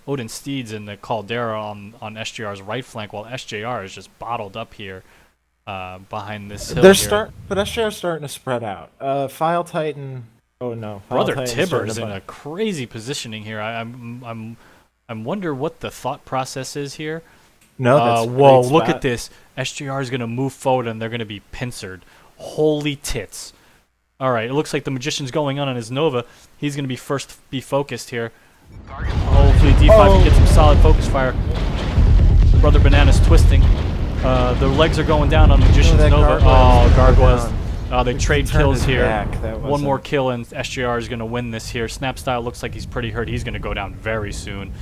Odin Steed's in the Caldera on SJR's right flank, while SJR is just bottled up here behind this hill. But SJR's starting to spread out. File Titan. Oh no, Brother Tibber's in a crazy positioning here. I'm wonder what the thought process is here. No, that's whoa! Look at this. SJR is gonna move forward, and they're gonna be pincered. Holy tits! All right, it looks like the magician's going on his Nova. He's gonna be focused here. Hopefully D5 can get some solid focus fire. Brother Banana's twisting. The legs are going down on magician's Nova. Gargoyles. They trade kills here. One more kill, and SJR is gonna win this here. Snapstyle looks like he's pretty hurt. He's gonna go down very soon.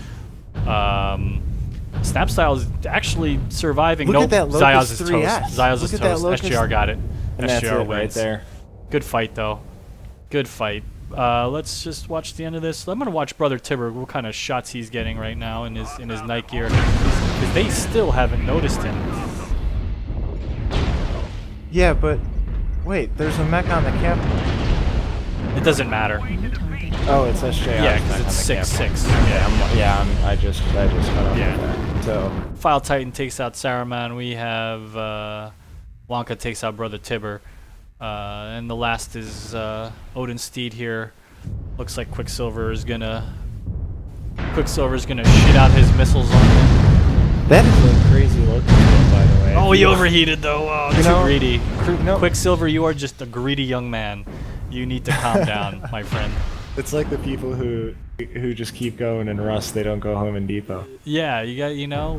Snapstyle is actually surviving. Look at that Zayaz is 3S. toast. Zayaz is toast. SJR got it. And SJR wins. wins. Right there. Good fight, though. Good fight. Let's just watch the end of this. I'm gonna watch Brother Tibber. What kind of shots he's getting right now in his night gear? Because they still haven't noticed him. Yeah, but wait, there's a mech on the cap. It doesn't matter. Oh, it's SJR. Yeah, because it's 6-6. I just cut off that. So File Titan takes out Saruman. We have Wonka takes out Brother Tibber. And the last is Odin Steed here. Looks like Quicksilver is gonna shit out his missiles on him. that is a crazy look, by the way. Oh, he overheated though. Oh, too greedy. No. Quicksilver, you are just a greedy young man. You need to calm down, my friend. It's like the people who just keep going in Rust, they don't go home in Depot. Yeah, you got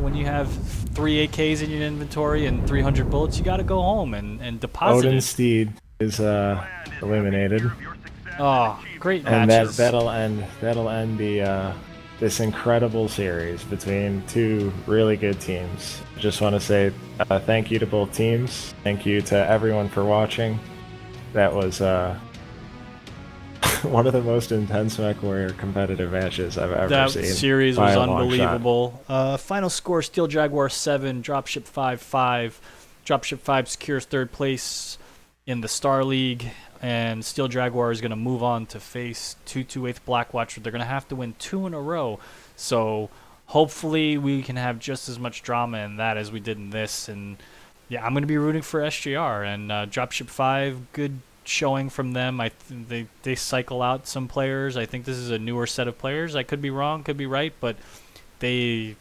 when you have 3 AKs in your inventory and 300 bullets, you got to go home and deposit Odin it. Steed is eliminated. Oh, great And matches. that'll end the this incredible series between two really good teams. Just want to say thank you to both teams. Thank you to everyone for watching. That was one of the most intense MechWarrior competitive matches I've ever seen. That series was unbelievable. Final score: Steel Jaguar 7, Dropship 5. Dropship 5 secures third place in the Star League, and Steel Jaguar is going to move on to face 228th Blackwatch. They're going to have to win 2 in a row. So hopefully we can have just as much drama in that as we did in this. And yeah, I'm going to be rooting for SGR and Dropship 5. Good showing from them. They cycle out some players. I think this is a newer set of players. I could be wrong, could be right, but they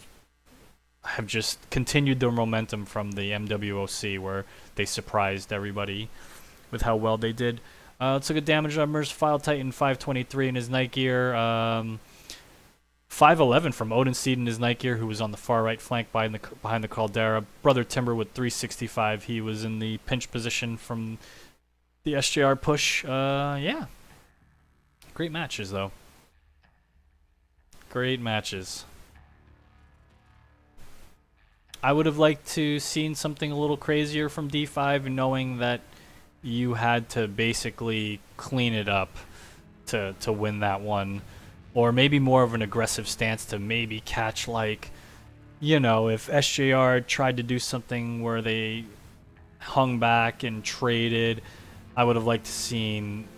have just continued their momentum from the MWOC where they surprised everybody with how well they did. Let's look at damage numbers. File Titan 523 in his night gear. 511 from Odin Steed in his night gear, who was on the far right flank behind the Caldera. Brother Timber with 365. He was in the pinch position from the SJR push. Yeah. Great matches, though. Great matches. I would have liked to seen something a little crazier from D5, knowing that you had to basically clean it up to win that one. Or maybe more of an aggressive stance to maybe catch, like, if SJR tried to do something where they hung back and traded, I would have liked to seen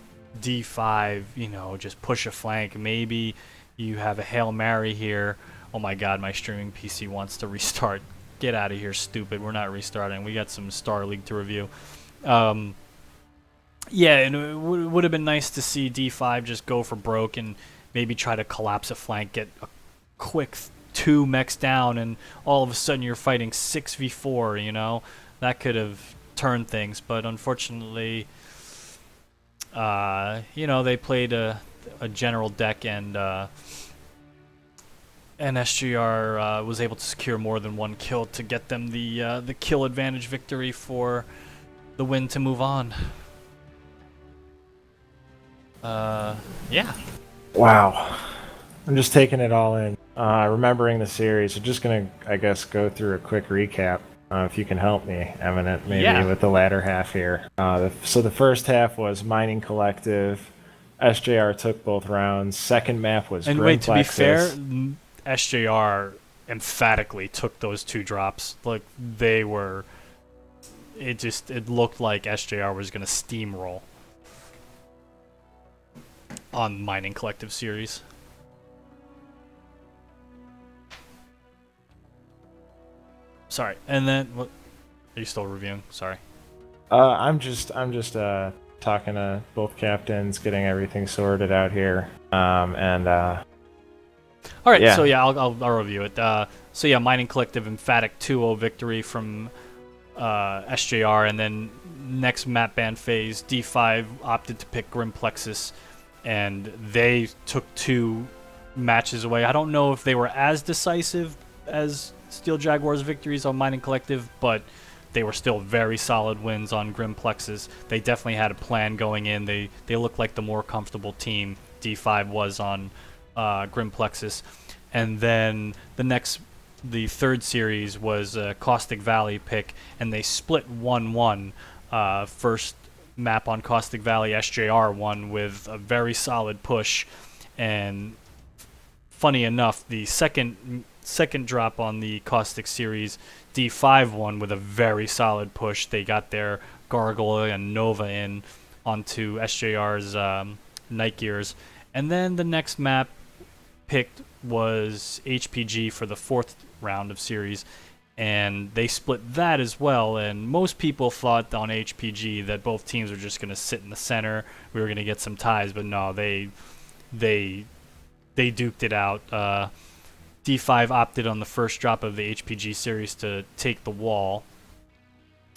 D5, just push a flank. Maybe you have a Hail Mary here. Oh my god, my streaming PC wants to restart. Get out of here, stupid. We're not restarting. We got some Star League to review. Yeah, and it would have been nice to see D5 just go for broke and maybe try to collapse a flank, get a quick 2 mechs down, and all of a sudden you're fighting 6v4, you know? That could have turned things, but unfortunately, you know, they played a general deck, and SGR was able to secure more than 1 kill to get them the kill advantage victory for the win to move on. Yeah. Wow. I'm just taking it all in. Remembering the series. I'm just going to, I guess, go through a quick recap. If you can help me, Eminent, maybe with the latter half here. So the first half was Mining Collective. SJR took both rounds. Second map was And Grim wait, to be Plexus. fair, SJR emphatically took those 2 drops. Like, they were... It looked like SJR was going to steamroll on Mining Collective series. Sorry, and then what? Are you still reviewing? Sorry. I'm just talking to both captains, getting everything sorted out here. All right, yeah. so yeah, I'll review it. So yeah, Mining Collective emphatic 2-0 victory from SJR, and then next map ban phase, D5 opted to pick Grim Plexus, and they took 2 matches away. I don't know if they were as decisive as Steel Jaguar's victories on Mining Collective, but they were still very solid wins on Grim Plexus. They definitely had a plan going in. They looked like the more comfortable team. D5 was on Grim Plexus. And then the third series was Caustic Valley pick, and they split 1-1. First map on Caustic Valley, SJR won with a very solid push, and funny enough, the second drop on the Caustic series, D5 won with a very solid push. They got their Gargoyle and Nova in onto SJR's Night Gears. And then the next map picked was HPG for the 4th round of series, and they split that as well. And most people thought on HPG that both teams were just going to sit in the center. We were going to get some ties, but no, they duked it out. D5 opted on the first drop of the HPG series to take the wall,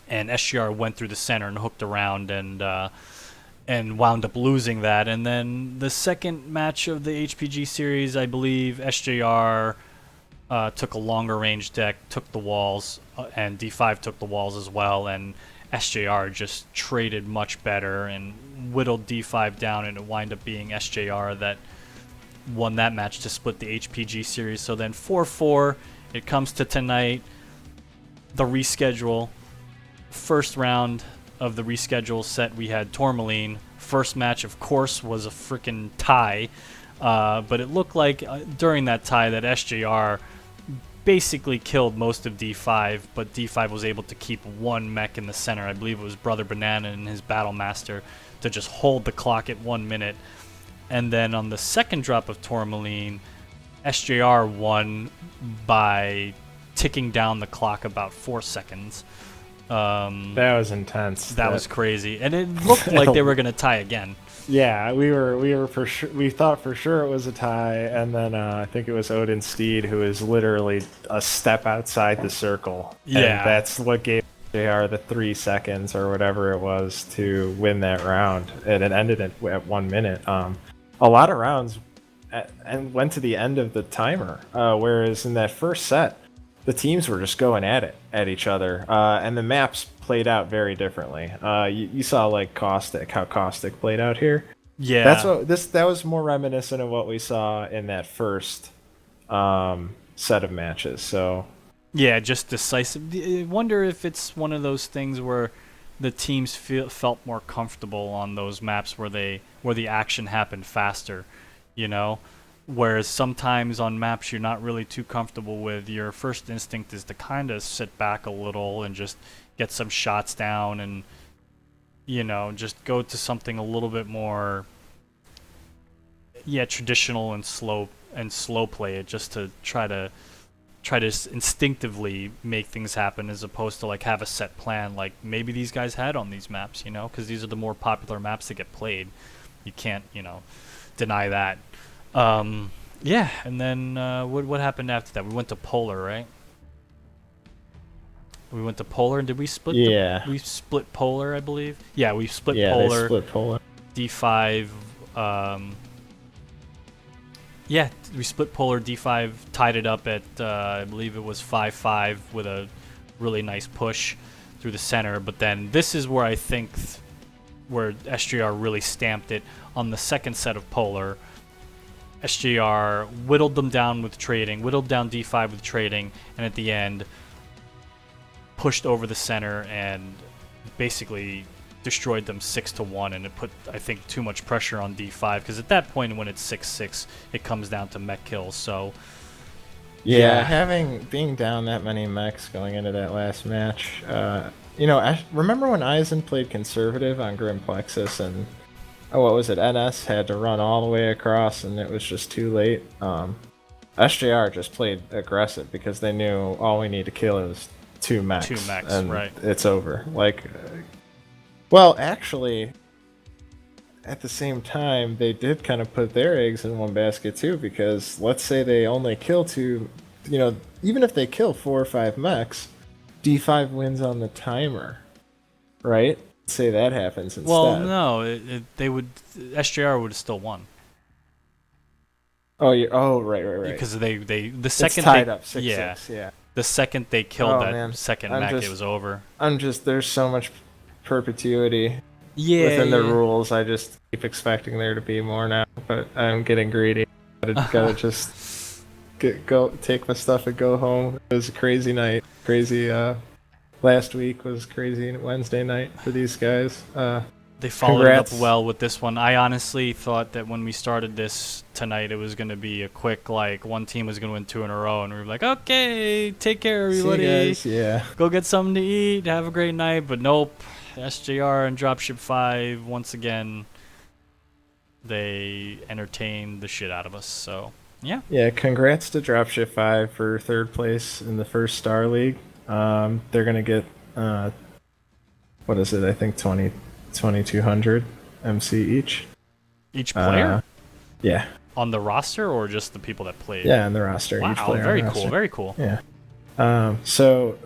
and SGR went through the center and hooked around and wound up losing that. And then the second match of the HPG series, I believe SJR took a longer range deck, took the walls, and D5 took the walls as well, and SJR just traded much better and whittled D5 down, and it wound up being SJR that won that match to split the HPG series. So then 4-4, it comes to tonight, the reschedule. First round of the reschedule set, we had Tourmaline. First match, of course, was a freaking tie, but it looked like during that tie that SJR basically killed most of D5, but D5 was able to keep 1 mech in the center. I believe it was Brother Banana and his Battle Master to just hold the clock at 1 minute. And then on the second drop of Tourmaline, SJR won by ticking down the clock about 4 seconds. That was intense. That was crazy, and it looked like they were going to tie again. Yeah, we were for sure. We thought for sure it was a tie, and then I think it was Odin Steed who was literally a step outside the circle. Yeah, and that's what gave JR the 3 seconds or whatever it was to win that round, and it ended at 1 minute. A lot of rounds and went to the end of the timer, whereas in that first set, the teams were just going at each other, and the maps played out very differently. You saw like how Caustic played out here. Yeah, that was more reminiscent of what we saw in that first set of matches. So yeah, just decisive. I wonder if it's one of those things where the teams felt more comfortable on those maps where the action happened faster, you know. Whereas sometimes on maps you're not really too comfortable with, your first instinct is to kind of sit back a little and just get some shots down and, you know, just go to something a little bit more, traditional and slow play it, just to try to instinctively make things happen, as opposed to like have a set plan like maybe these guys had on these maps, you know, because these are the more popular maps that get played. You can't, deny that. Yeah, and then what happened after that? We went to Polar, right? We went to Polar, and did we split? Yeah. We split Polar, I believe. Yeah, we split Yeah, Polar. they split Polar. D5. Yeah, we split Polar. D5 tied it up at I believe it was 5-5 with a really nice push through the center. But then this is where I think where SJR really stamped it on the second set of Polar. SJR whittled them down with trading, whittled down D5 with trading, and at the end pushed over the center and basically destroyed them 6-1, and it put, I think, too much pressure on D5 because at that point when it's 6-6 it comes down to mech kills. So Yeah, being down that many mechs going into that last match, I remember when Eisen played conservative on Grim Plexus and what was it, NS had to run all the way across and it was just too late. SJR just played aggressive because they knew all we need to kill is two mechs, and right. it's over. Well, actually, at the same time, they did kind of put their eggs in one basket too, because let's say they only kill two, even if they kill 4 or 5 mechs, D5 wins on the timer, right? Say that happens instead. Well, no, SJR would have still won. Right. Because the It's second tied they, up 6-6, yeah. the second they killed that man. second mech, it was over. There's so much perpetuity Yeah. within the rules. I just keep expecting there to be more now, but I'm getting greedy. Gotta just go take my stuff and go home. It was a crazy night. Last week was crazy Wednesday night for these guys. They followed it up Congrats. well with this one. I honestly thought that when we started this tonight, it was going to be a quick, one team was going to win 2 in a row, and we were like, okay, take care, everybody. See you guys. Yeah. Go get something to eat, have a great night. But nope, SJR and Dropship 5, once again, they entertained the shit out of us. So, yeah. Yeah, congrats to Dropship 5 for 3rd place in the first Star League. They're going to get, what is it, I think 2,200 MC each. Each player? Yeah. On the roster or just the people that played? Yeah, on the roster. Wow, each player on very the cool, roster. very cool. Yeah. So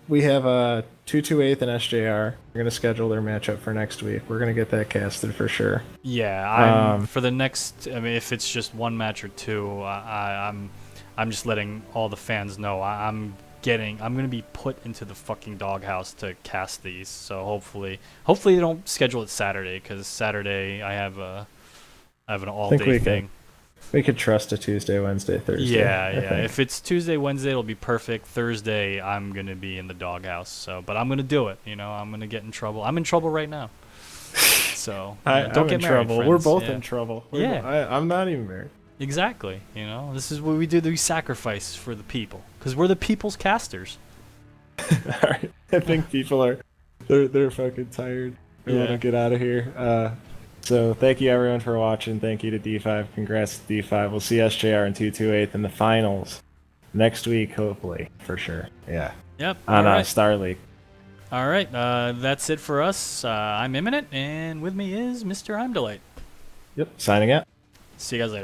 we have a 228 and SJR. We're going to schedule their matchup for next week. We're going to get that casted for sure. Yeah, for the next, if it's just one match or two, I'm just letting all the fans know I'm going to be put into the fucking doghouse to cast these. So hopefully they don't schedule it Saturday, because Saturday I have an all day thing. We could trust a Tuesday, Wednesday, Thursday. Yeah. I think. If it's Tuesday, Wednesday, it'll be perfect. Thursday, I'm gonna be in the doghouse. So, but I'm gonna do it. I'm gonna get in trouble. I'm in trouble right now. So don't I'm get in married, trouble. friends. We're both Yeah. in trouble. Yeah. I'm not even married. Exactly. This is what we do. We sacrifice for the people, because we're the people's casters. All right. I think people are they're fucking tired. They want Yeah. to get out of here. So thank you everyone for watching. Thank you to D5. Congrats to D5. We'll see SJR and 228 in the finals next week, hopefully, for sure. Yeah. Yep. On all right. Star League. All right. That's it for us. I'm Imminent, and with me is Mr. I'm Delight. Yep. Signing out. See you guys later.